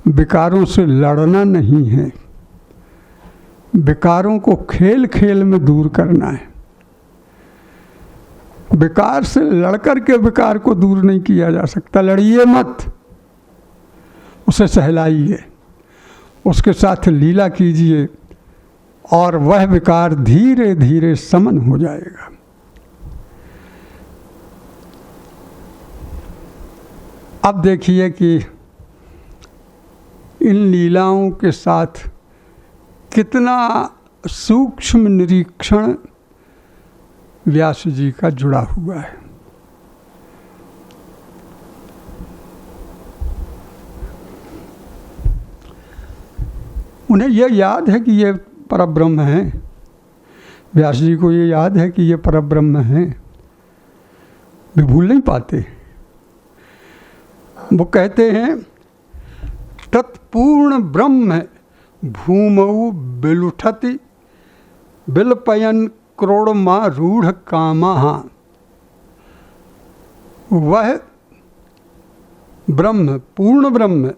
विकारों से लड़ना नहीं है, विकारों को खेल खेल में दूर करना है। विकार से लड़कर के विकार को दूर नहीं किया जा सकता। लड़िए मत, उसे सहलाइए, उसके साथ लीला कीजिए और वह विकार धीरे धीरे समन हो जाएगा। अब देखिए कि इन लीलाओं के साथ कितना सूक्ष्म निरीक्षण व्यास जी का जुड़ा हुआ है। उन्हें यह याद है कि ये परब्रह्म है, व्यास जी को ये याद है कि ये परब्रह्म है, वे भूल नहीं पाते। वो कहते हैं तत्पूर्ण ब्रह्म भूमौ बिलुठति बिलपयन क्रोड़मा रूढ़ कामः। वह ब्रह्म, पूर्ण ब्रह्म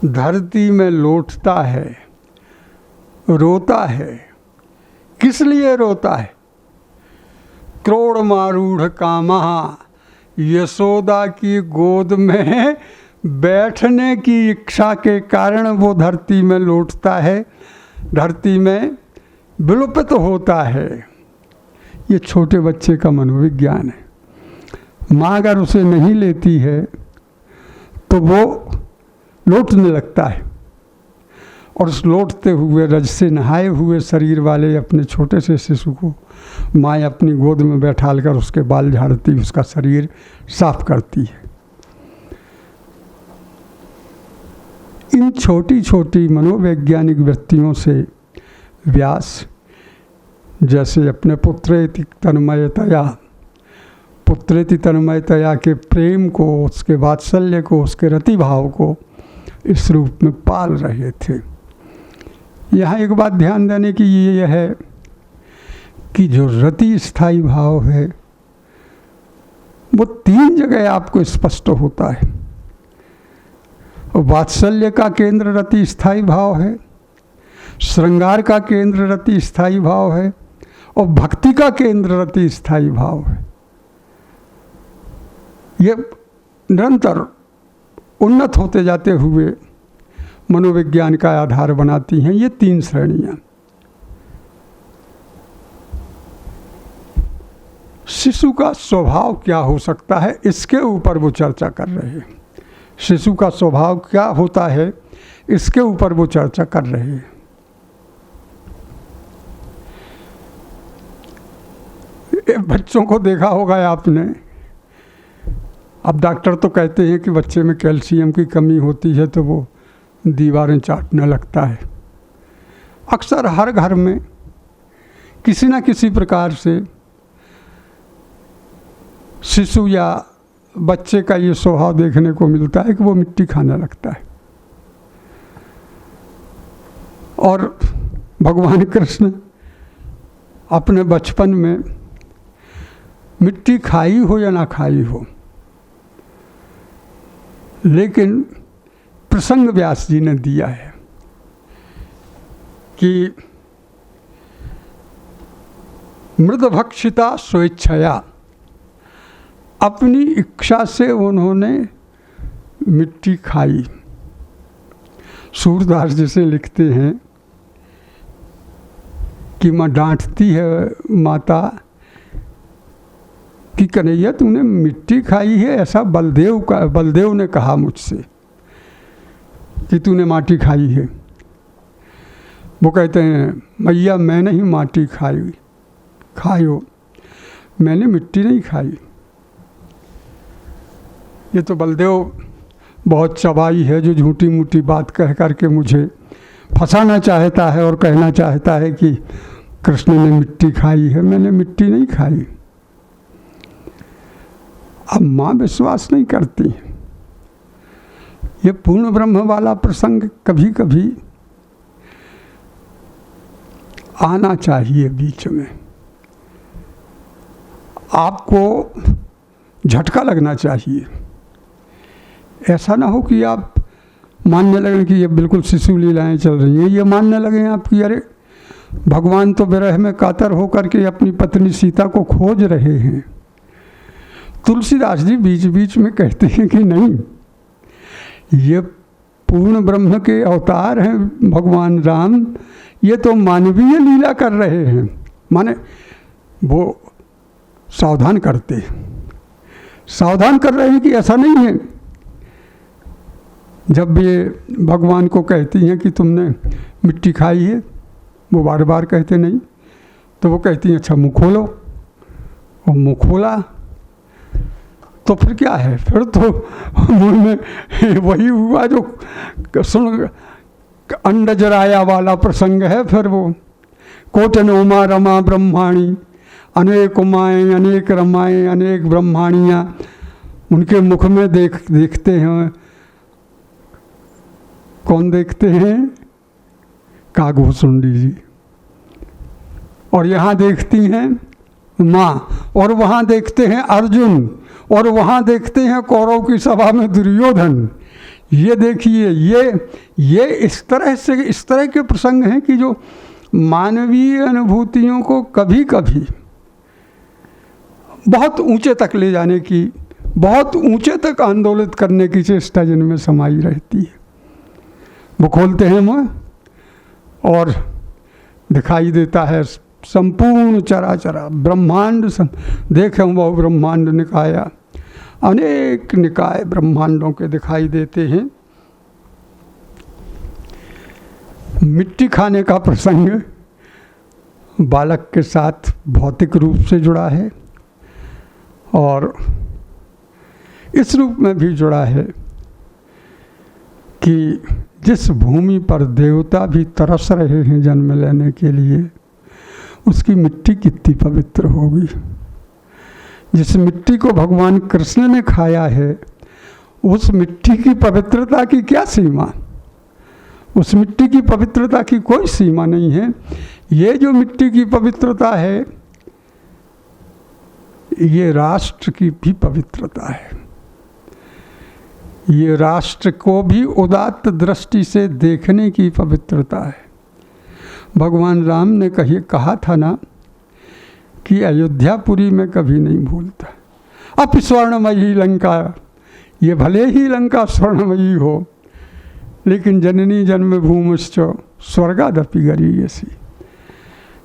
धरती में लौटता है, रोता है। किस लिए रोता है? क्रोड़मारूढ़ कामः, यशोदा की गोद में बैठने की इच्छा के कारण वो धरती में लौटता है, धरती में विलुप्त होता है। ये छोटे बच्चे का मनोविज्ञान है। माँ अगर उसे नहीं लेती है तो वो लौटने लगता है, और उस लौटते हुए रज से नहाए हुए शरीर वाले अपने छोटे से शिशु को माँ अपनी गोद में बैठाल कर उसके बाल झाड़ती, उसका शरीर साफ करती है। इन छोटी छोटी मनोवैज्ञानिक वृत्तियों से व्यास जैसे अपने पुत्रेति तन्मयतया के प्रेम को, उसके वात्सल्य को, उसके रतिभाव को इस रूप में पाल रहे थे। यहाँ एक बात ध्यान देने की ये है कि जो रति स्थायी भाव है वो 3 जगह आपको स्पष्ट होता है। वात्सल्य का केंद्र रति स्थायी भाव है, श्रृंगार का केंद्र रति स्थायी भाव है, और भक्ति का केंद्र रति स्थायी भाव है। ये निरंतर उन्नत होते जाते हुए मनोविज्ञान का आधार बनाती हैं ये 3 श्रेणियां। शिशु का स्वभाव क्या हो सकता है, इसके ऊपर वो चर्चा कर रहे हैं। शिशु का स्वभाव क्या होता है, इसके ऊपर वो चर्चा कर रहे हैं। बच्चों को देखा होगा आपने, अब डॉक्टर तो कहते हैं कि बच्चे में कैल्शियम की कमी होती है तो वो दीवारें चाटने लगता है। अक्सर हर घर में किसी न किसी प्रकार से शिशु या बच्चे का ये स्वभाव देखने को मिलता है कि वो मिट्टी खाने लगता है। और भगवान कृष्ण अपने बचपन में मिट्टी खाई हो या ना खाई हो, लेकिन प्रसंग व्यास जी ने दिया है कि मृदभक्षिता स्वेच्छया, अपनी इच्छा से उन्होंने मिट्टी खाई। सूरदास जैसे लिखते हैं कि माँ डांटती है माता कि कन्हैया तूने मिट्टी खाई है, ऐसा बलदेव ने कहा मुझसे कि तूने माटी खाई है। वो कहते हैं मैया मैंने ही माटी खाई हो, मैंने मिट्टी नहीं खाई। ये तो बलदेव बहुत चबाई है जो झूठी मूठी बात कह करके मुझे फंसाना चाहता है और कहना चाहता है कि कृष्ण ने मिट्टी खाई है। मैंने मिट्टी नहीं खाई। अब माँ विश्वास नहीं करती। ये पूर्ण ब्रह्म वाला प्रसंग कभी कभी आना चाहिए बीच में, आपको झटका लगना चाहिए। ऐसा ना हो कि आप मानने लगे कि ये बिल्कुल शिशु लीलाएं चल रही हैं। ये मानने लगे आप कि अरे भगवान तो विरह में कातर होकर के अपनी पत्नी सीता को खोज रहे हैं। तुलसीदास जी बीच बीच में कहते हैं कि नहीं, ये पूर्ण ब्रह्म के अवतार हैं भगवान राम, ये तो मानवीय लीला कर रहे हैं। माने वो सावधान कर रहे हैं कि ऐसा नहीं है। जब ये भगवान को कहती हैं कि तुमने मिट्टी खाई है, वो बार बार कहते नहीं, तो वो कहती हैं अच्छा मुँह खोलो, और मुँह खोला तो फिर क्या है, फिर तो मुँह में वही हुआ जो सुन अंडजराया वाला प्रसंग है। फिर वो कोटन उमा रमा ब्रह्माणी, अनेक उमाएँ अनेक रमाएँ अनेक ब्रह्माणियाँ उनके मुख में देखते हैं। कौन देखते हैं? कागभूषुंडी जी। और यहाँ देखती हैं माँ, और वहाँ देखते हैं अर्जुन, और वहाँ देखते हैं कौरव की सभा में दुर्योधन। ये देखिए, ये इस तरह के प्रसंग हैं कि जो मानवीय अनुभूतियों को कभी कभी बहुत ऊंचे तक ले जाने की, बहुत ऊंचे तक आंदोलित करने की चेष्टा जिनमें समाई रहती है। वो खोलते हैं मुँह और दिखाई देता है संपूर्ण चराचरा ब्रह्मांड। देखें वो ब्रह्मांड निकाया, अनेक निकाय ब्रह्मांडों के दिखाई देते हैं। मिट्टी खाने का प्रसंग बालक के साथ भौतिक रूप से जुड़ा है और इस रूप में भी जुड़ा है कि जिस भूमि पर देवता भी तरस रहे हैं जन्म लेने के लिए, उसकी मिट्टी कितनी पवित्र होगी। जिस मिट्टी को भगवान कृष्ण ने खाया है, उस मिट्टी की पवित्रता की क्या सीमा, उस मिट्टी की पवित्रता की कोई सीमा नहीं है। ये जो मिट्टी की पवित्रता है, ये राष्ट्र की भी पवित्रता है। ये राष्ट्र को भी उदात्त दृष्टि से देखने की पवित्रता है। भगवान राम ने कहा था ना कि अयोध्यापुरी में कभी नहीं भूलता। अब स्वर्णमयी लंका, ये भले ही लंका स्वर्णमयी हो, लेकिन जननी जन्मभूमिश्च स्वर्गादपि गरीयसी।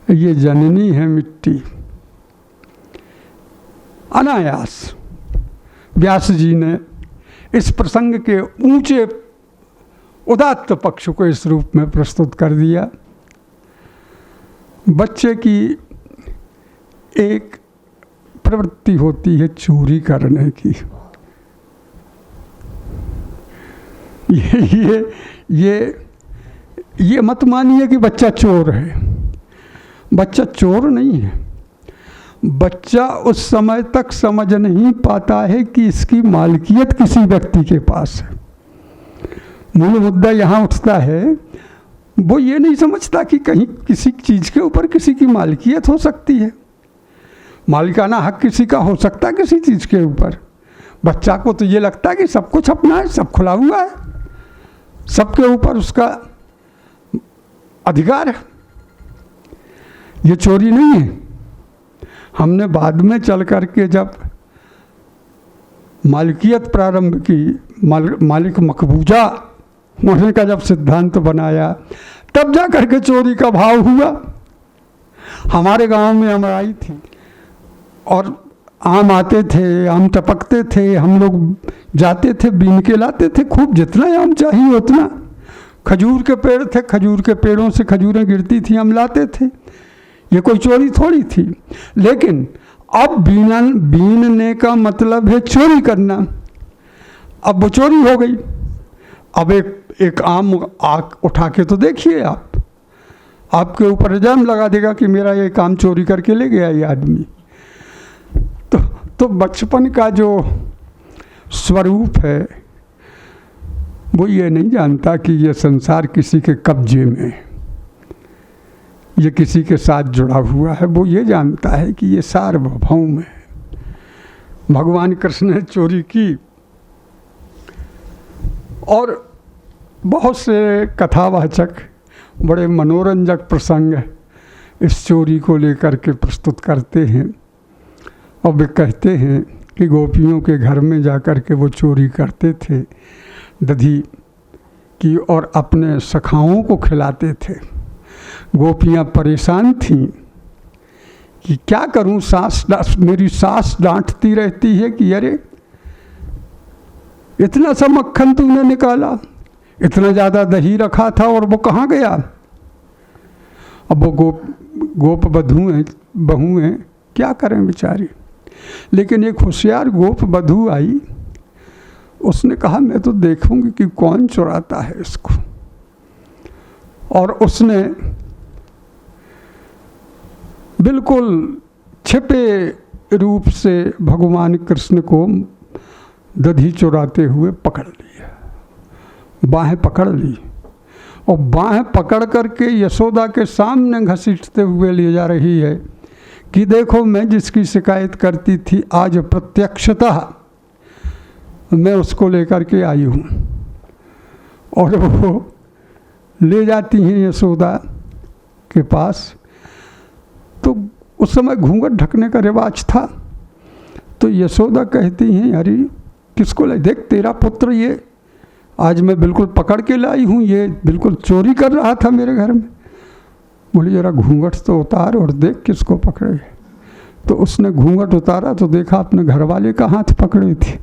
ये जननी है मिट्टी। अनायास व्यास जी ने इस प्रसंग के ऊंचे उदात्त पक्ष को इस रूप में प्रस्तुत कर दिया। बच्चे की एक प्रवृत्ति होती है चोरी करने की। ये मत मानिए कि बच्चा चोर है। बच्चा चोर नहीं है। बच्चा उस समय तक समझ नहीं पाता है कि इसकी मालिकियत किसी व्यक्ति के पास है। मूल मुद्दा यहाँ उठता है, वो ये नहीं समझता कि कहीं किसी चीज़ के ऊपर किसी की मालिकियत हो सकती है। मालिकाना हक किसी का हो सकता है किसी चीज़ के ऊपर। बच्चा को तो ये लगता है कि सब कुछ अपना है, सब खुला हुआ है, सबके ऊपर उसका अधिकार है। ये चोरी नहीं है। हमने बाद में चल कर के जब मालिकियत प्रारंभ की, मालिक मकबूजा होने का जब सिद्धांत बनाया, तब जा कर के चोरी का भाव हुआ। हमारे गांव में आम आई थी और आम आते थे, आम टपकते थे, हम लोग जाते थे बीन के लाते थे खूब, जितना आम चाहिए उतना। खजूर के पेड़ थे, खजूर के पेड़ों से खजूरें गिरती थी, हम लाते थे। ये कोई चोरी थोड़ी थी। लेकिन अब बीनने का मतलब है चोरी करना। अब वो चोरी हो गई। अब एक आम उठा के तो देखिए आप, आपके ऊपर इल्जाम लगा देगा कि मेरा ये काम चोरी करके ले गया ये आदमी। तो बचपन का जो स्वरूप है वो ये नहीं जानता कि ये संसार किसी के कब्जे में है, ये किसी के साथ जुड़ा हुआ है। वो ये जानता है कि ये सार्वभौम है। भगवान कृष्ण ने चोरी की और बहुत से कथावाचक बड़े मनोरंजक प्रसंग इस चोरी को लेकर के प्रस्तुत करते हैं और वे कहते हैं कि गोपियों के घर में जाकर के वो चोरी करते थे दधी की और अपने सखाओं को खिलाते थे। गोपियाँ परेशान थीं कि क्या करूं, मेरी सास डांटती रहती है कि अरे इतना सा मक्खन तूने निकाला, इतना ज़्यादा दही रखा था और वो कहाँ गया। अब वो गोप बहू हैं, क्या करें बेचारी। लेकिन एक होशियार गोप बधू आई, उसने कहा मैं तो देखूंगी कि कौन चुराता है इसको। और उसने बिल्कुल छिपे रूप से भगवान कृष्ण को दधी चुराते हुए पकड़ लिया, बाहें पकड़ ली और बाहें पकड़ करके यशोदा के सामने घसीटते हुए ले जा रही है कि देखो मैं जिसकी शिकायत करती थी आज प्रत्यक्षतः मैं उसको लेकर के आई हूँ। और वो ले जाती हैं यशोदा के पास। तो उस समय घूंघट ढकने का रिवाज था, तो यशोदा कहती हैं अरे किसको ले, देख तेरा पुत्र ये आज मैं बिल्कुल पकड़ के लाई हूँ, ये बिल्कुल चोरी कर रहा था मेरे घर में। बोली जरा घूंघट तो उतार और देख किसको पकड़े। तो उसने घूंघट उतारा तो देखा अपने घर वाले का हाथ पकड़े थे।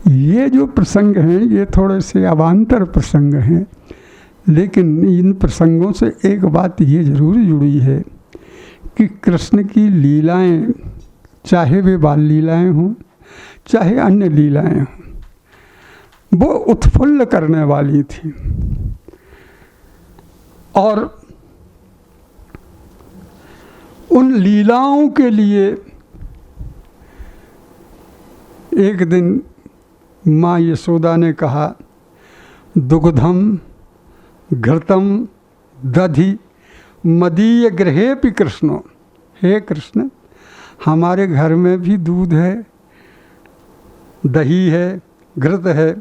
ये जो प्रसंग हैं ये थोड़े से अवान्तर प्रसंग हैं, लेकिन इन प्रसंगों से एक बात ये जरूर जुड़ी है कि कृष्ण की लीलाएं, चाहे वे बाल लीलाएं हों चाहे अन्य लीलाएं हों, वो उत्फुल्ल करने वाली थी। और उन लीलाओं के लिए एक दिन माँ यशोदा ने कहा दुग्धम घृतम दधि मदीय गृहेपि कृष्णो, हे कृष्ण हमारे घर में भी दूध है, दही है, घृत है,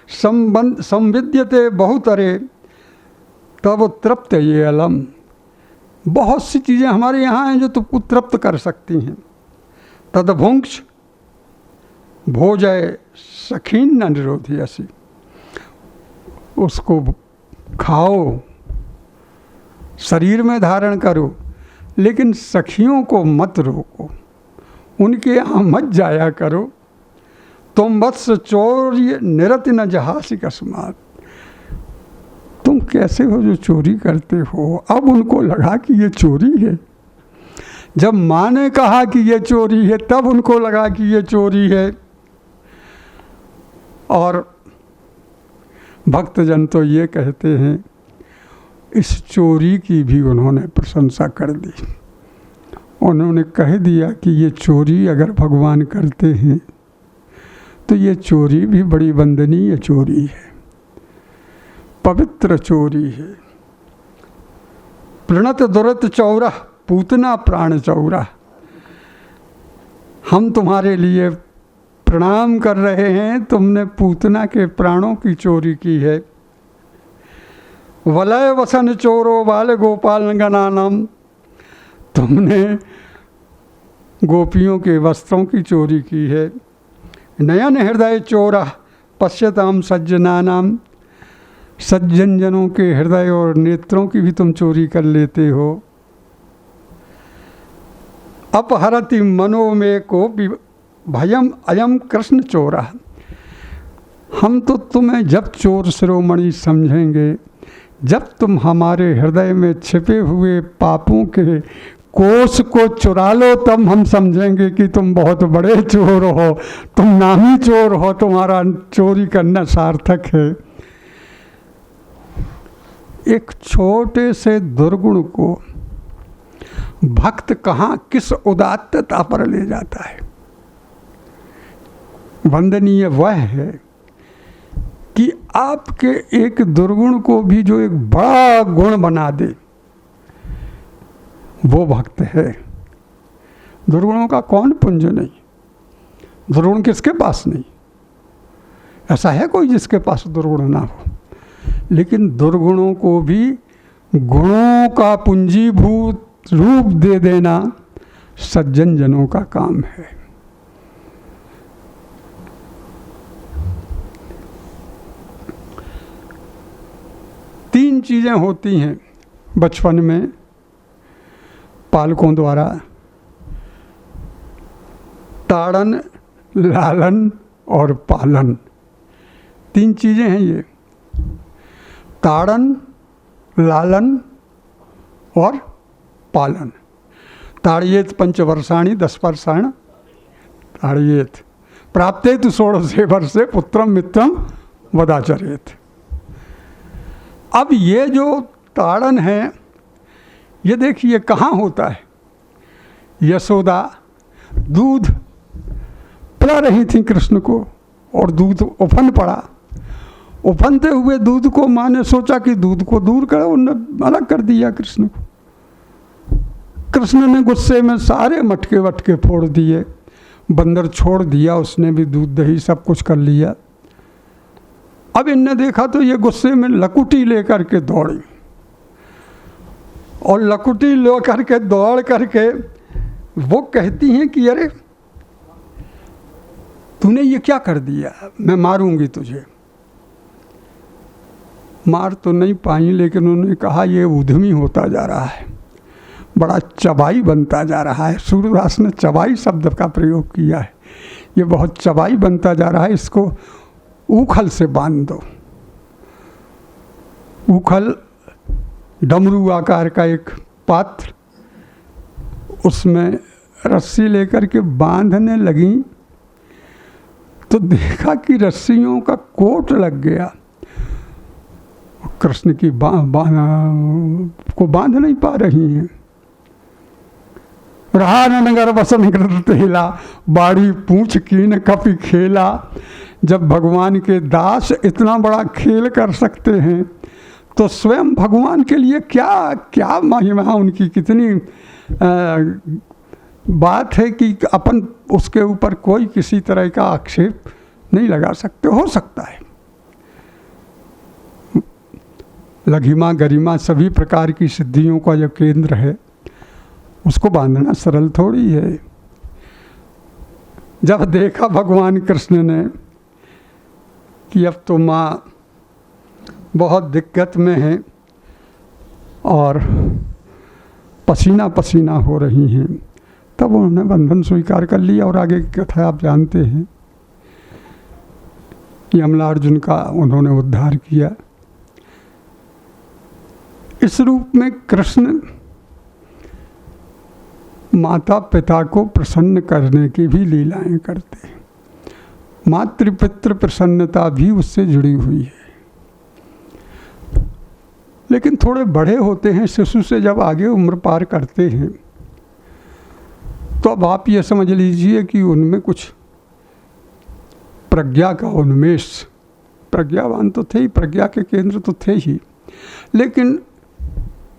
संविद्यते बहुतरे तब तृप्त ये अलम। बहुत सी चीज़ें हमारे यहाँ हैं जो तुमको तृप्त कर सकती हैं। तदभुंक्ष भोजय सखीन न निरोधी ऐसी, उसको खाओ, शरीर में धारण करो, लेकिन सखियों को मत रोको, उनके यहाँ मत जाया करो। तुम वत्स चोर्य निरति न जहासी कस्मात, तुम कैसे हो जो चोरी करते हो। अब उनको लगा कि ये चोरी है। जब माँ ने कहा कि ये चोरी है तब उनको लगा कि ये चोरी है। और भक्तजन तो ये कहते हैं इस चोरी की भी उन्होंने प्रशंसा कर दी। उन्होंने कह दिया कि ये चोरी अगर भगवान करते हैं तो ये चोरी भी बड़ी वंदनीय चोरी है, पवित्र चोरी है। प्रणत दुरत चौरा पूतना प्राण चौरा, हम तुम्हारे लिए प्रणाम कर रहे हैं, तुमने पूतना के प्राणों की चोरी की है। वलय वसन चोरो बाल गोपाल गणानम, तुमने गोपियों के वस्त्रों की चोरी की है। नयन हृदय चोरा पश्यताम सज्जनानाम, सज्जन जनों के हृदय और नेत्रों की भी तुम चोरी कर लेते हो। अपहरति मनो में को भयम अयम कृष्ण चोरा, हम तो तुम्हें जब चोर शिरोमणि समझेंगे जब तुम हमारे हृदय में छिपे हुए पापों के कोष को चुरा लो, तब हम समझेंगे कि तुम बहुत बड़े चोर हो, तुम नामी चोर हो, तुम्हारा चोरी करना सार्थक है। एक छोटे से दुर्गुण को भक्त कहाँ किस उदात्तता पर ले जाता है। वंदनीय वह है कि आपके एक दुर्गुण को भी जो एक बड़ा गुण बना दे, वो भक्त है। दुर्गुणों का कौन पुंज नहीं, दुर्गुण किसके पास नहीं। ऐसा है कोई जिसके पास दुर्गुण ना हो? लेकिन दुर्गुणों को भी गुणों का पूंजीभूत रूप दे देना सज्जन जनों का काम है। तीन चीजें होती हैं बचपन में पालकों द्वारा: ताड़न, लालन और पालन। तीन चीजें हैं ये, ताड़न, लालन और पालन। ताड़येत पंचवर्षाणि 10 वर्षाण ताड़येत प्राप्तेतु षोडशे वर्षे पुत्रम मित्रम वदाचरेत। अब ये जो ताड़न है, ये देखिए कहाँ होता है। यशोदा दूध पिला रही थी कृष्ण को और दूध उफन पड़ा। उफनते हुए दूध को माँ ने सोचा कि दूध को दूर करो, उन्होंने अलग कर दिया कृष्ण को। कृष्ण ने गुस्से में सारे मटके वटके फोड़ दिए, बंदर छोड़ दिया, उसने भी दूध दही सब कुछ कर लिया। अब इनने देखा तो ये गुस्से में लकुटी लेकर के दौड़ी और लकुटी लेकर के दौड़ करके वो कहती हैं कि अरे तूने ये क्या कर दिया, मैं मारूंगी तुझे। मार तो नहीं पाई, लेकिन उन्होंने कहा ये उद्यमी होता जा रहा है, बड़ा चबाई बनता जा रहा है। सूरदास ने चबाई शब्द का प्रयोग किया है। ये बहुत चबाई बनता जा रहा है, इसको ऊखल से बांध दो। ऊखल डमरू आकार का एक पात्र, उसमें रस्सी लेकर के बांधने लगी तो देखा कि रस्सियों का कोट लग गया। कृष्ण की को बांध नहीं पा रही हैं। रहा नगर वसन कृतेला, बाड़ी पूछ कीन कपि खेला। जब भगवान के दास इतना बड़ा खेल कर सकते हैं तो स्वयं भगवान के लिए क्या क्या महिमा, उनकी कितनी बात है कि अपन उसके ऊपर कोई किसी तरह का आक्षेप नहीं लगा सकते। हो सकता है लघिमा गरिमा सभी प्रकार की सिद्धियों का जो केंद्र है, उसको बांधना सरल थोड़ी है। जब देखा भगवान कृष्ण ने कि अब तो माँ बहुत दिक्कत में है और पसीना पसीना हो रही हैं, तब उन्होंने बंधन स्वीकार कर लिया। और आगे की कथा आप जानते हैं, यमलार्जुन का उन्होंने उद्धार किया। इस रूप में कृष्ण माता पिता को प्रसन्न करने की भी लीलाएं करते हैं। मातृपितृ प्रसन्नता भी उससे जुड़ी हुई है। लेकिन थोड़े बड़े होते हैं, शिशु से जब आगे उम्र पार करते हैं, तो अब आप ये समझ लीजिए कि उनमें कुछ प्रज्ञा का उन्मेष, प्रज्ञावान तो थे ही, प्रज्ञा के केंद्र तो थे ही, लेकिन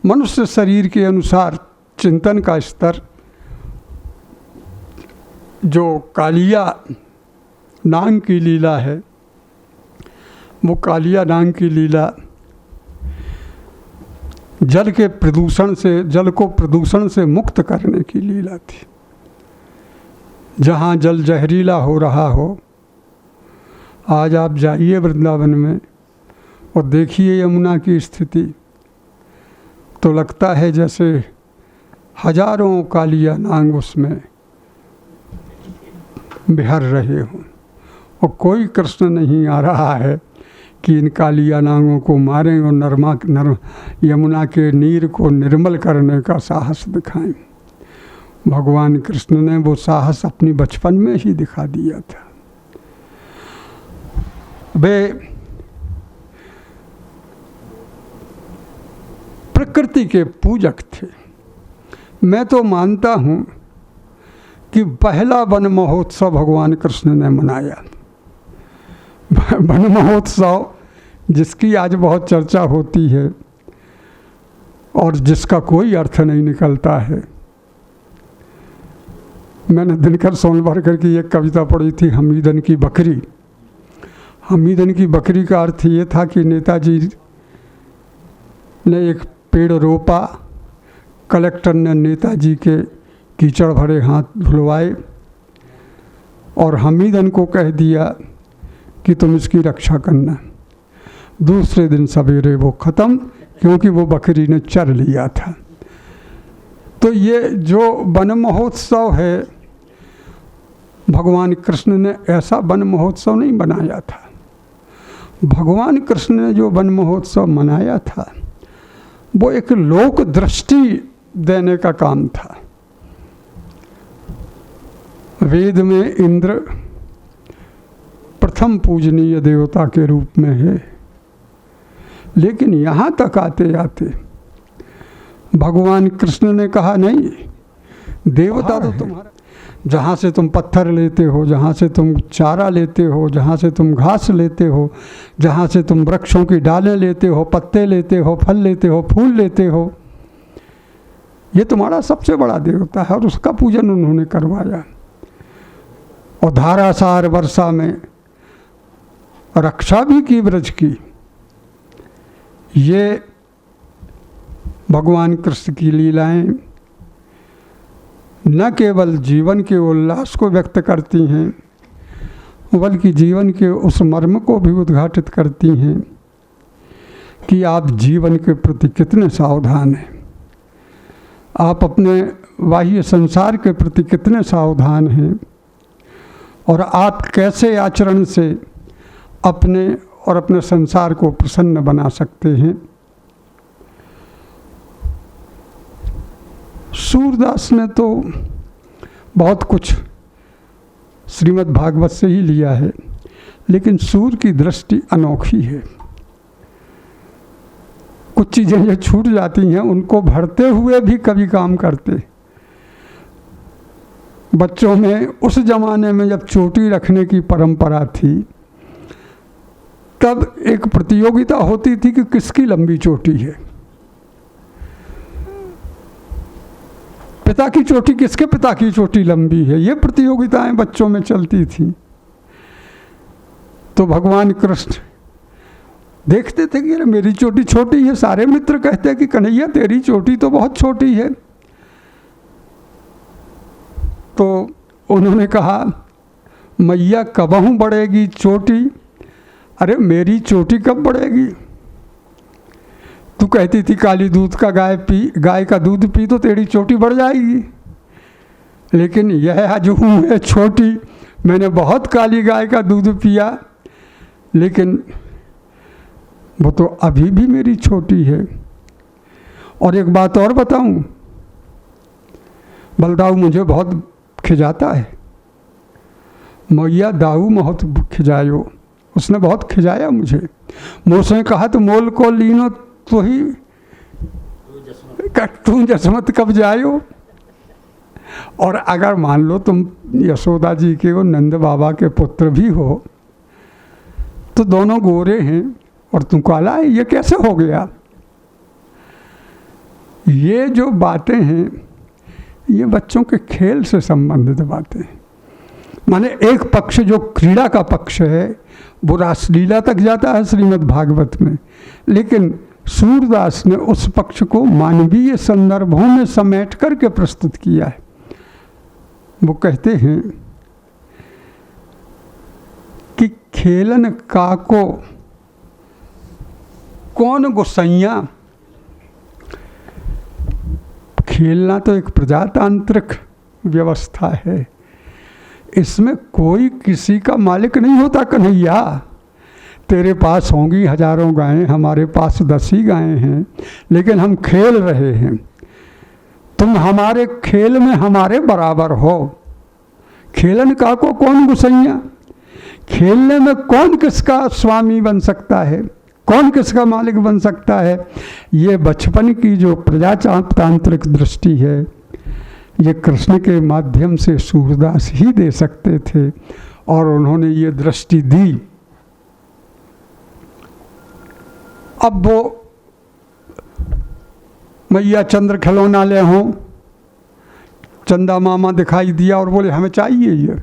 मनुष्य शरीर के अनुसार चिंतन का स्तर, जो कालिया नाग की लीला है, वो कालिया नाग की लीला जल के प्रदूषण से, जल को प्रदूषण से मुक्त करने की लीला थी। जहाँ जल जहरीला हो रहा हो, आज आप जाइए वृंदावन में और देखिए यमुना की स्थिति, तो लगता है जैसे हजारों कालिया नाग उसमें बिहर रहे हों, और कोई कृष्ण नहीं आ रहा है कि इन कालिया नागों को मारें और यमुना के नीर को निर्मल करने का साहस दिखाएं। भगवान कृष्ण ने वो साहस अपनी बचपन में ही दिखा दिया था। वे प्रकृति के पूजक थे। मैं तो मानता हूँ कि पहला वन महोत्सव भगवान कृष्ण ने मनाया। वन महोत्सव जिसकी आज बहुत चर्चा होती है और जिसका कोई अर्थ नहीं निकलता है। मैंने दिनकर सोनभरकर की एक कविता पढ़ी थी, हमीदन की बकरी। हमीदन की बकरी का अर्थ ये था कि नेताजी ने एक पेड़ रोपा, कलेक्टर ने नेताजी के कीचड़ भरे हाथ धुलवाए और हमीदन को कह दिया कि तुम इसकी रक्षा करना। दूसरे दिन सवेरे वो ख़त्म, क्योंकि वो बकरी ने चर लिया था। तो ये जो वन महोत्सव है, भगवान कृष्ण ने ऐसा वन महोत्सव नहीं बनाया था। भगवान कृष्ण ने जो वन महोत्सव मनाया था वो एक लोक दृष्टि देने का काम था। वेद में इंद्र प्रथम पूजनीय देवता के रूप में है, लेकिन यहाँ तक आते आते भगवान कृष्ण ने कहा नहीं, देवता तो तुम्हारा, जहाँ से तुम पत्थर लेते हो, जहाँ से तुम चारा लेते हो, जहाँ से तुम घास लेते हो, जहाँ से तुम वृक्षों की डालें लेते हो, पत्ते लेते हो, फल लेते हो, फूल लेते हो, ये तुम्हारा सबसे बड़ा देवता है। और उसका पूजन उन्होंने करवाया। और धारासार वर्षा में रक्षा भी की ब्रज की। ये भगवान कृष्ण की लीलाएं न केवल जीवन के उल्लास को व्यक्त करती हैं, बल्कि जीवन के उस मर्म को भी उद्घाटित करती हैं कि आप जीवन के प्रति कितने सावधान हैं, आप अपने बाह्य संसार के प्रति कितने सावधान हैं, और आप कैसे आचरण से अपने और अपने संसार को प्रसन्न बना सकते हैं। सूरदास ने तो बहुत कुछ श्रीमद् भागवत से ही लिया है, लेकिन सूर की दृष्टि अनोखी है। कुछ चीज़ें जो छूट जाती हैं उनको भरते हुए भी कभी काम करते। बच्चों में उस जमाने में जब चोटी रखने की परंपरा थी, तब एक प्रतियोगिता होती थी कि किसकी लंबी चोटी है। पिता की चोटी, किसके पिता की चोटी लंबी है, ये प्रतियोगिताएं बच्चों में चलती थी। तो भगवान कृष्ण देखते थे कि मेरी चोटी छोटी है, सारे मित्र कहते कि कन्हैया तेरी चोटी तो बहुत छोटी है। तो उन्होंने कहा, मैया कबहू बढ़ेगी चोटी, अरे मेरी चोटी कब बढ़ेगी। तू कहती थी काली दूध का गाय का दूध पी तो तेरी चोटी बढ़ जाएगी, लेकिन यह जो है छोटी, मैंने बहुत काली गाय का दूध पिया, लेकिन वो तो अभी भी मेरी छोटी है। और एक बात और बताऊं, बलदाऊ मुझे बहुत खिजाता है। मैया दाऊ बहुत खिजायो, उसने बहुत खिजाया मुझे। मुझसे कहा तो मोल को लीनो तो ही तू जसमत कब जायो। और अगर मान लो तुम यशोदा जी के वो नंद बाबा के पुत्र भी हो, तो दोनों गोरे हैं और तू काला है, ये कैसे हो गया। ये जो बातें हैं ये बच्चों के खेल से संबंधित बातें हैं। माने एक पक्ष जो क्रीड़ा का पक्ष है वो रासलीला तक जाता है श्रीमद् भागवत में, लेकिन सूरदास ने उस पक्ष को मानवीय संदर्भों में समेट करके प्रस्तुत किया है। वो कहते हैं कि खेलन काको कौन गुस्सैया। खेलना तो एक प्रजातांत्रिक व्यवस्था है, इसमें कोई किसी का मालिक नहीं होता। कन्हैया तेरे पास होंगी हजारों गायें, हमारे पास 10 ही गायें हैं, लेकिन हम खेल रहे हैं। तुम हमारे खेल में हमारे बराबर हो। खेलन का को कौन गुस्सैया। खेलने में कौन किसका स्वामी बन सकता है, कौन किसका मालिक बन सकता है। ये बचपन की जो प्रजातांत्रिक दृष्टि है, ये कृष्ण के माध्यम से सूरदास ही दे सकते थे, और उन्होंने ये दृष्टि दी। अब वो मैया चंद्र खिलौना ले हों, चंदा मामा दिखाई दिया और बोले हमें चाहिए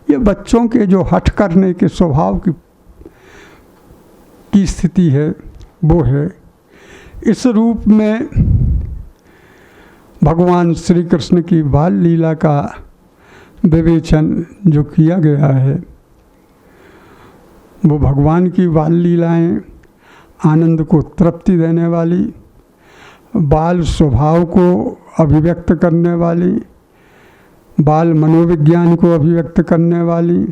ये बच्चों के जो हठ करने के स्वभाव की की स्थिति है वो है। इस रूप में भगवान श्री कृष्ण की बाल लीला का विवेचन जो किया गया है, वो भगवान की बाल लीलाएं आनंद को तृप्ति देने वाली, बाल स्वभाव को अभिव्यक्त करने वाली, बाल मनोविज्ञान को अभिव्यक्त करने वाली,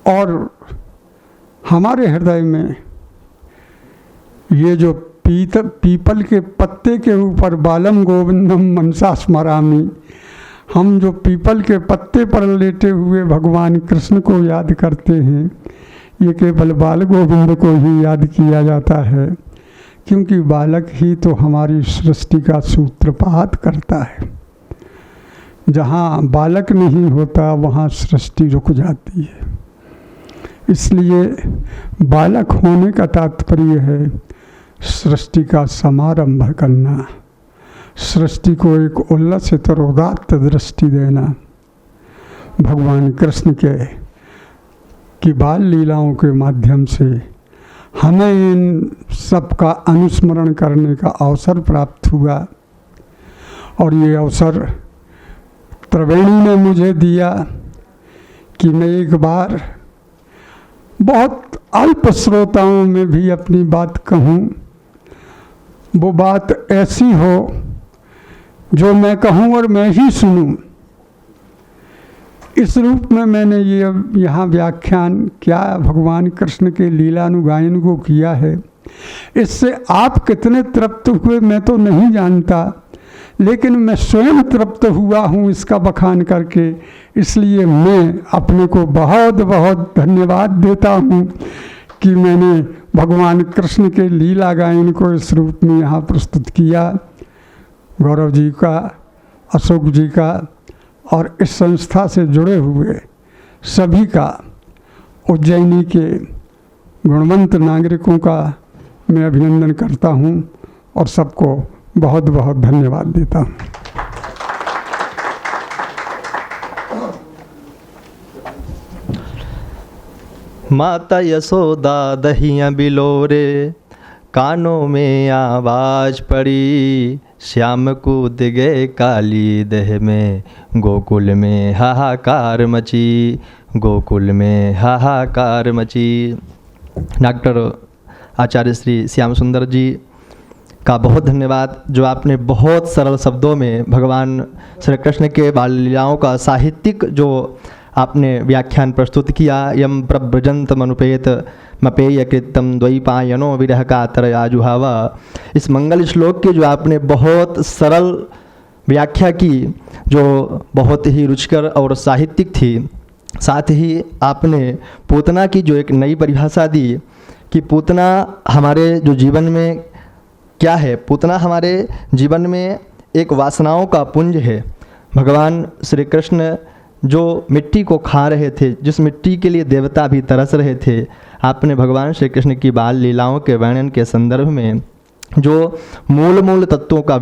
और हमारे हृदय में ये जो पीपल के पत्ते के ऊपर बालम गोविंदम मनसा स्मरामि, हम जो पीपल के पत्ते पर लेटे हुए भगवान कृष्ण को याद करते हैं, ये केवल बाल गोविंद को ही याद किया जाता है, क्योंकि बालक ही तो हमारी सृष्टि का सूत्रपात करता है। जहाँ बालक नहीं होता वहाँ सृष्टि रुक जाती है। इसलिए बालक होने का तात्पर्य है सृष्टि का समारंभ करना, सृष्टि को एक उल्लसित और उदात्त दृष्टि देना। भगवान कृष्ण की बाल लीलाओं के माध्यम से हमें इन सब का अनुस्मरण करने का अवसर प्राप्त हुआ, और ये अवसर त्रिवेणी ने मुझे दिया कि मैं एक बार बहुत अल्प श्रोताओं में भी अपनी बात कहूँ, वो बात ऐसी हो जो मैं कहूँ और मैं ही सुनूँ। इस रूप में मैंने ये यहाँ व्याख्यान क्या भगवान कृष्ण के लीलानुगायन को किया है। इससे आप कितने तृप्त हुए मैं तो नहीं जानता, लेकिन मैं स्वयं तृप्त हुआ हूँ इसका बखान करके। इसलिए मैं अपने को बहुत बहुत धन्यवाद देता हूँ कि मैंने भगवान कृष्ण के लीला गायन को इस रूप में यहाँ प्रस्तुत किया। गौरव जी का, अशोक जी का और इस संस्था से जुड़े हुए सभी का, उज्जैनी के गुणवंत नागरिकों का मैं अभिनंदन करता हूँ और सबको बहुत बहुत धन्यवाद देता हूँ। माता यशोदा दहिया बिलोरे, कानों में आवाज पड़ी, श्याम कूद गए काली देह में, गोकुल में हाहाकार मची, गोकुल में हाहाकार मची। डॉक्टर आचार्य श्री श्याम सुंदर जी का बहुत धन्यवाद, जो आपने बहुत सरल शब्दों में भगवान श्री कृष्ण के बाल लीलाओं का साहित्यिक जो आपने व्याख्यान प्रस्तुत किया। यम प्रव्रजंत मनुपेत मपेय कृतम द्वैपायनो विरह कातर आजुहावा, इस मंगल श्लोक की जो आपने बहुत सरल व्याख्या की, जो बहुत ही रुचिकर और साहित्यिक थी। साथ ही आपने पूतना की जो एक नई परिभाषा दी कि पूतना हमारे जो जीवन में क्या है, पूतना हमारे जीवन में एक वासनाओं का पुंज है। भगवान श्री कृष्ण जो मिट्टी को खा रहे थे, जिस मिट्टी के लिए देवता भी तरस रहे थे, आपने भगवान श्री कृष्ण की बाल लीलाओं के वर्णन के संदर्भ में जो मूल तत्वों का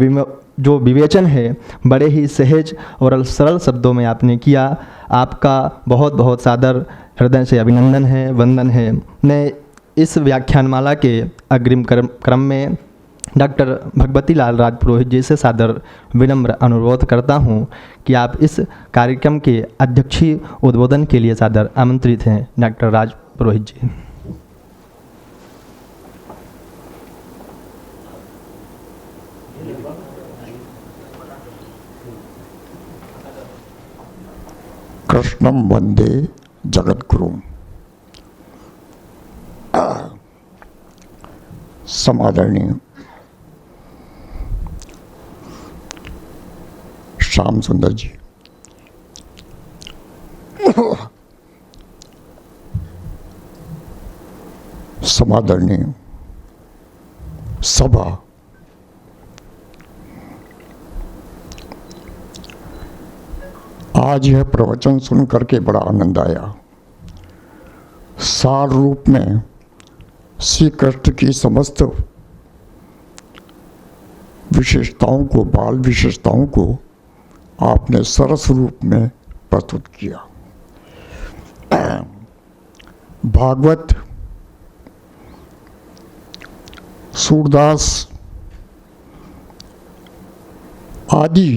जो विवेचन है, बड़े ही सहज और सरल शब्दों में आपने किया। आपका बहुत बहुत सादर हृदय से अभिनंदन है, वंदन है। मैं इस व्याख्यानमाला के अग्रिम क्रम में डॉक्टर भगवती लाल राज पुरोहित जी से सादर विनम्र अनुरोध करता हूं कि आप इस कार्यक्रम के अध्यक्षीय उद्बोधन के लिए सादर आमंत्रित हैं। डॉक्टर राज पुरोहित जी। कृष्णं वंदे जगद्गुरुं। समादरणीय श्याम सुंदर जी, समादरणीय सभा, आज यह प्रवचन सुन करके बड़ा आनंद आया। सार रूप में श्री कृष्ण की समस्त विशेषताओं को, बाल विशेषताओं को आपने सरस रूप में प्रस्तुत किया। भागवत सूरदास आदि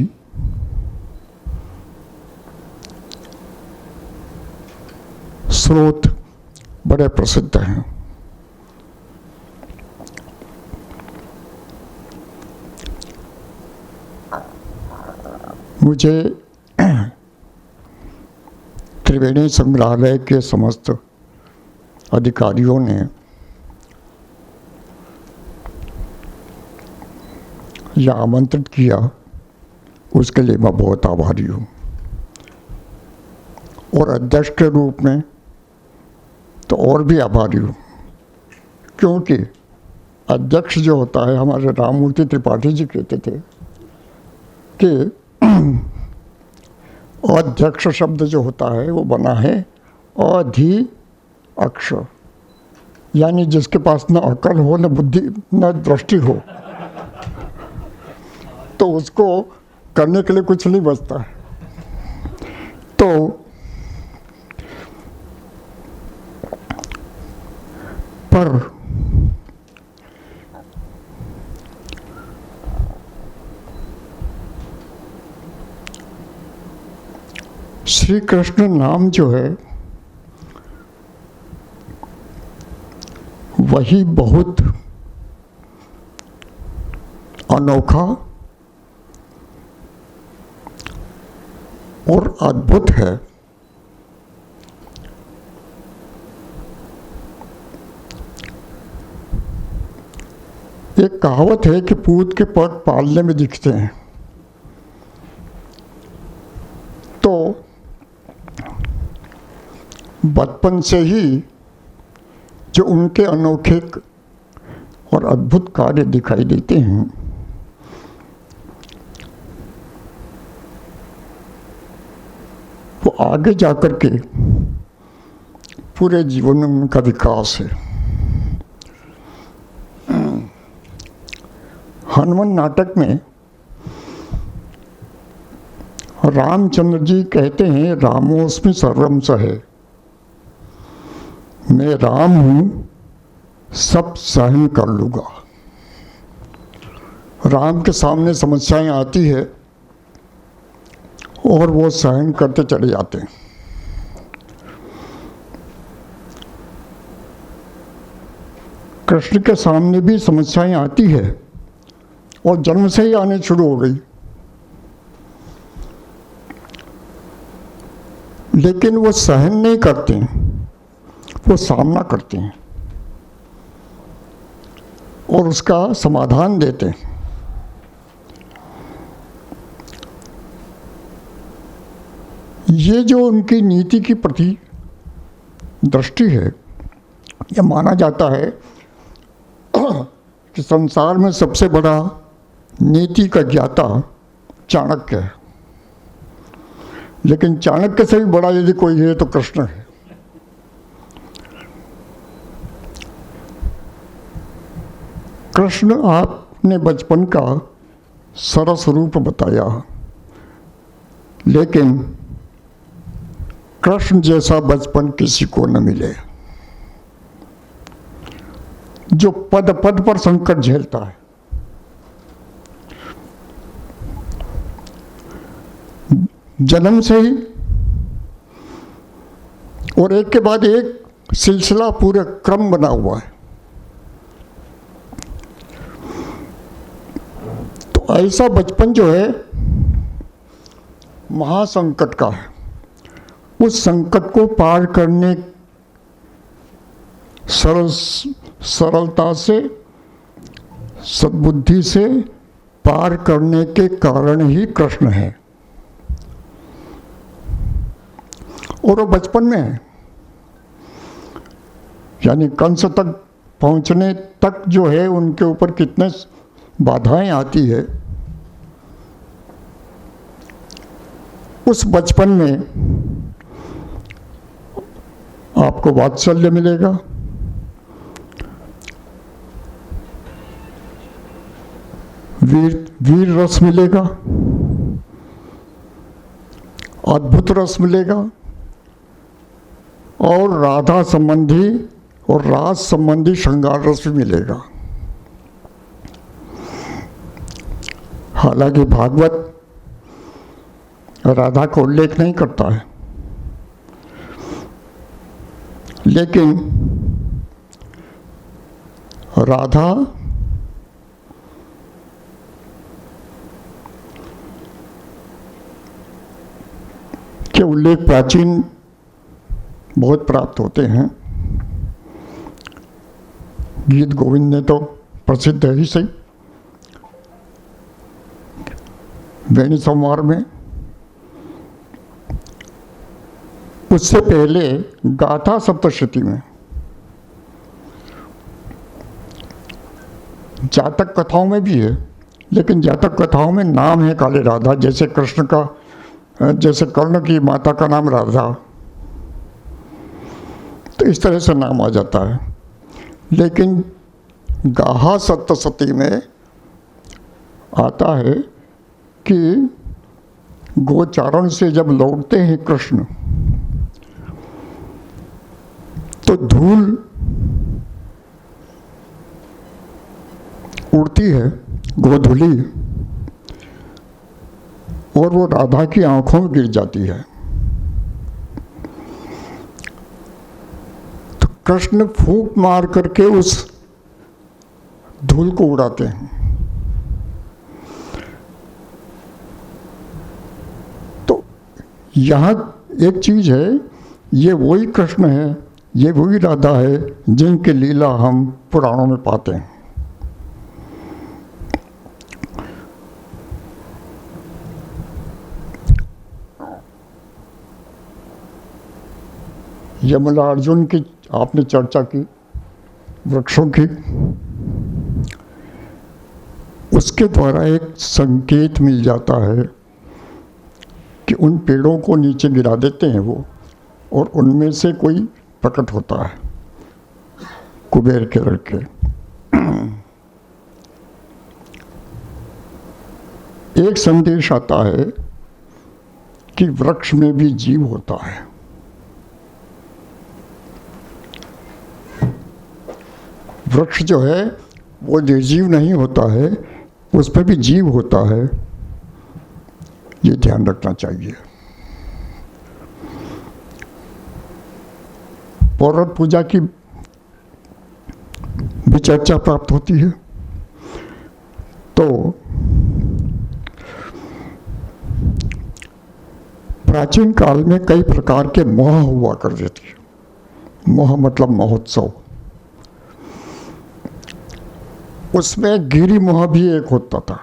स्रोत बड़े प्रसिद्ध हैं। मुझे त्रिवेणी संग्रहालय के समस्त अधिकारियों ने यह आमंत्रित किया, उसके लिए मैं बहुत आभारी हूँ। और अध्यक्ष के रूप में तो और भी आभारी हूँ, क्योंकि अध्यक्ष जो होता है, हमारे राममूर्ति त्रिपाठी जी कहते थे कि अध्यक्ष शब्द जो होता है वो बना है अधि अक्षर, यानी जिसके पास न अकल हो, न बुद्धि, न दृष्टि हो, तो उसको करने के लिए कुछ नहीं बचता है। तो पर श्री कृष्ण नाम जो है वही बहुत अनोखा और अद्भुत है। एक कहावत है कि पूत के पग पालने में दिखते हैं। तो बचपन से ही जो उनके अनोखे और अद्भुत कार्य दिखाई देते हैं, वो आगे जाकर के पूरे जीवन में उनका विकास है। हनुमान नाटक में रामचंद्र जी कहते हैं, रामोस्मि सर्वम सहे, मैं राम हूं, सब सहन कर लूँगा। राम के सामने समस्याएं आती है और वो सहन करते चले जाते हैं। कृष्ण के सामने भी समस्याएं आती है और जन्म से ही आने शुरू हो गई, लेकिन वो सहन नहीं करते, वो सामना करते हैं और उसका समाधान देते हैं। ये जो उनकी नीति की प्रति दृष्टि है, यह माना जाता है कि संसार में सबसे बड़ा नीति का ज्ञाता चाणक्य है, लेकिन चाणक्य से भी बड़ा यदि कोई है तो कृष्ण है। कृष्ण आपने बचपन का सरस रूप बताया, लेकिन कृष्ण जैसा बचपन किसी को न मिले, जो पद पद पर संकट झेलता है। जन्म से ही और एक के बाद एक सिलसिला, पूरे क्रम बना हुआ है। तो ऐसा बचपन जो है महासंकट का है। उस संकट को पार करने सरलता से, सद्बुद्धि से पार करने के कारण ही कृष्ण है। और वो बचपन में है, यानी कंस तक पहुंचने तक जो है उनके ऊपर कितने बाधाएं आती है। उस बचपन में आपको वात्सल्य मिलेगा, वीर रस मिलेगा, अद्भुत रस मिलेगा, और राधा संबंधी और रास संबंधी श्रृंगार रस भी मिलेगा। हालांकि भागवत राधा का उल्लेख नहीं करता है, लेकिन राधा के उल्लेख प्राचीन बहुत प्राप्त होते हैं। गीत गोविंद ने तो प्रसिद्ध है ही सही। वेणी संवार में, उससे पहले गाथा सप्तशती में, जातक कथाओं में भी है, लेकिन जातक कथाओं में नाम है काले राधा, जैसे कृष्ण का, जैसे कर्ण की माता का नाम राधा, तो इस तरह से नाम आ जाता है। लेकिन गाहा सप्तशती में आता है कि गोचारण से जब लौटते हैं कृष्ण तो धूल उड़ती है, गोधूली, और वो राधा की आंखों में गिर जाती है। तो कृष्ण फूंक मार करके उस धूल को उड़ाते हैं। तो यहाँ एक चीज है, ये वही कृष्ण है, ये वही राधा है जिनकी लीला हम पुराणों में पाते हैं। यमला अर्जुन की आपने चर्चा की, वृक्षों की, उसके द्वारा एक संकेत मिल जाता है कि उन पेड़ों को नीचे गिरा देते हैं वो, और उनमें से कोई प्रकट होता है कुबेर के लड़के। एक संदेश आता है कि वृक्ष में भी जीव होता है। वृक्ष जो है वो निर्जीव नहीं होता है, उस पर भी जीव होता है, ये ध्यान रखना चाहिए। पौराणिक पूजा की भी चर्चा प्राप्त होती है। तो प्राचीन काल में कई प्रकार के मोह हुआ करते थे। मोह मतलब महोत्सव। उसमें गिरि मोह भी एक होता था।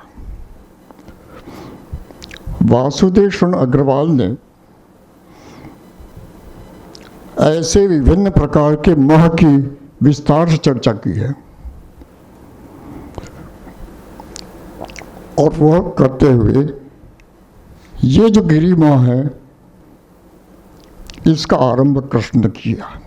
वासुदेव शरण अग्रवाल ने ऐसे विभिन्न प्रकार के मोह की विस्तार से चर्चा की है, और वह करते हुए ये जो गिरि मोह है इसका आरंभ कृष्ण ने किया।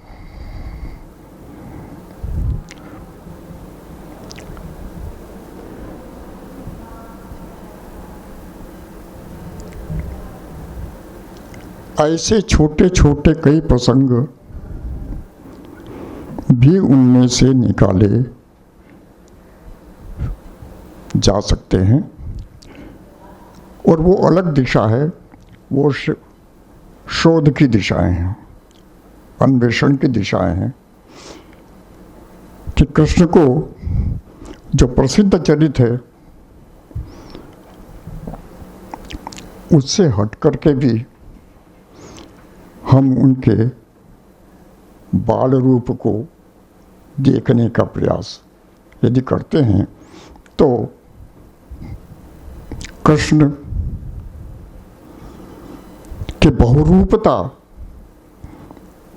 ऐसे छोटे छोटे कई प्रसंग भी उनमें से निकाले जा सकते हैं, और वो अलग दिशा है, वो शोध की दिशाएं हैं, अन्वेषण की दिशाएं हैं कि कृष्ण को जो प्रसिद्ध चरित्र है उससे हट करके भी हम उनके बाल रूप को देखने का प्रयास यदि करते हैं तो कृष्ण की बहुरूपता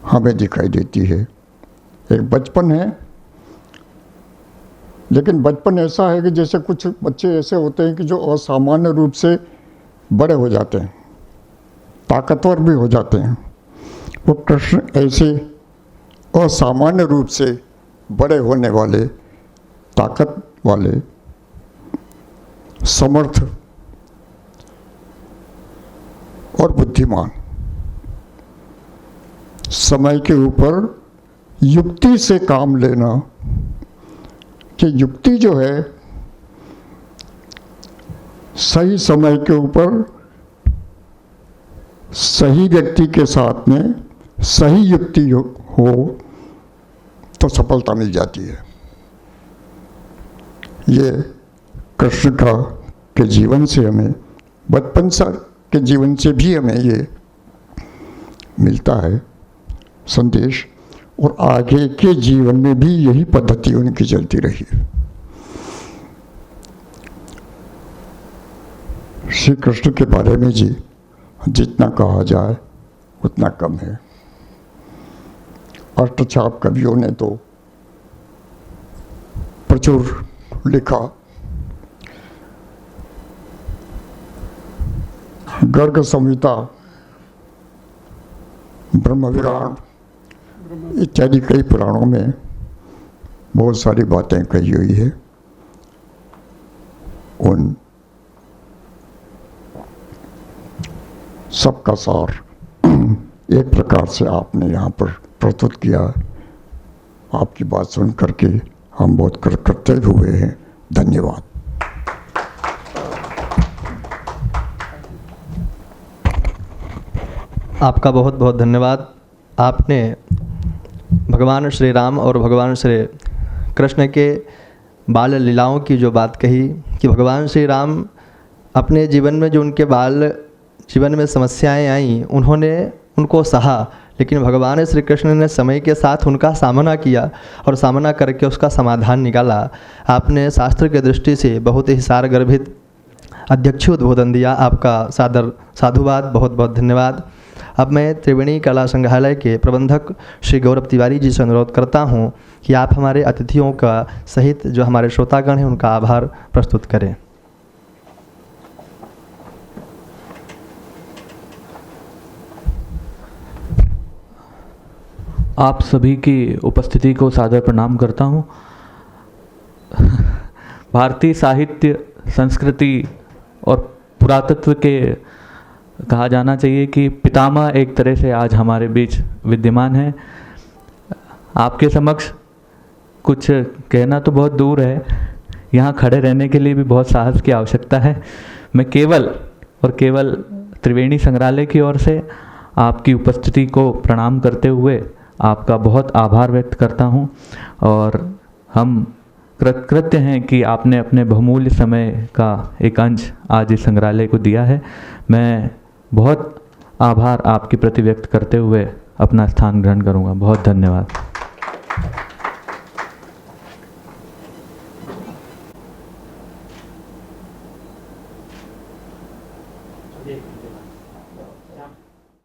हमें दिखाई देती है। एक बचपन है, लेकिन बचपन ऐसा है कि जैसे कुछ बच्चे ऐसे होते हैं कि जो असामान्य रूप से बड़े हो जाते हैं, ताकतवर भी हो जाते हैं। वो कृष्ण ऐसे असामान्य रूप से बड़े होने वाले, ताकत वाले, समर्थ और बुद्धिमान, समय के ऊपर युक्ति से काम लेना, कि युक्ति जो है सही समय के ऊपर सही व्यक्ति के साथ में सही युक्ति हो तो सफलता मिल जाती है। ये कृष्ण के जीवन से हमें, बचपन से के जीवन से भी हमें ये मिलता है संदेश, और आगे के जीवन में भी यही पद्धति उनकी चलती रही है। श्री कृष्ण के बारे में जी जितना कहा जाए उतना कम है। अष्टछाप कवियों ने तो प्रचुर लिखा। गर्ग संहिता, ब्रह्म विराट इत्यादि कई पुराणों में बहुत सारी बातें कही हुई है। उन सबका सार एक प्रकार से आपने यहाँ पर प्रस्तुत किया। आपकी बात सुन करके हम बहुत कृतज्ञ हुए हैं। धन्यवाद। आपका बहुत बहुत धन्यवाद। आपने भगवान श्री राम और भगवान श्री कृष्ण के बाल लीलाओं की जो बात कही कि भगवान श्री राम अपने जीवन में जो उनके बाल जीवन में समस्याएं आईं उन्होंने उनको सहा, लेकिन भगवान श्री कृष्ण ने समय के साथ उनका सामना किया और सामना करके उसका समाधान निकाला। आपने शास्त्र की दृष्टि से बहुत ही सारगर्भित अध्यक्ष उद्बोधन दिया। आपका सादर साधुवाद, बहुत बहुत धन्यवाद। अब मैं त्रिवेणी कला संग्रहालय के प्रबंधक श्री गौरव तिवारी जी से अनुरोध करता हूं कि आप हमारे अतिथियों का सहित जो हमारे श्रोतागण हैं उनका आभार प्रस्तुत करें। आप सभी की उपस्थिति को सादर प्रणाम करता हूँ। भारतीय साहित्य, संस्कृति और पुरातत्व के कहा जाना चाहिए कि पितामह एक तरह से आज हमारे बीच विद्यमान है। आपके समक्ष कुछ कहना तो बहुत दूर है, यहाँ खड़े रहने के लिए भी बहुत साहस की आवश्यकता है। मैं केवल और केवल त्रिवेणी संग्रहालय की ओर से आपकी उपस्थिति को प्रणाम करते हुए आपका बहुत आभार व्यक्त करता हूँ, और हम कृतज्ञ हैं कि आपने अपने बहुमूल्य समय का एक अंश आज इस संग्रहालय को दिया है। मैं बहुत आभार आपके प्रति व्यक्त करते हुए अपना स्थान ग्रहण करूँगा। बहुत धन्यवाद।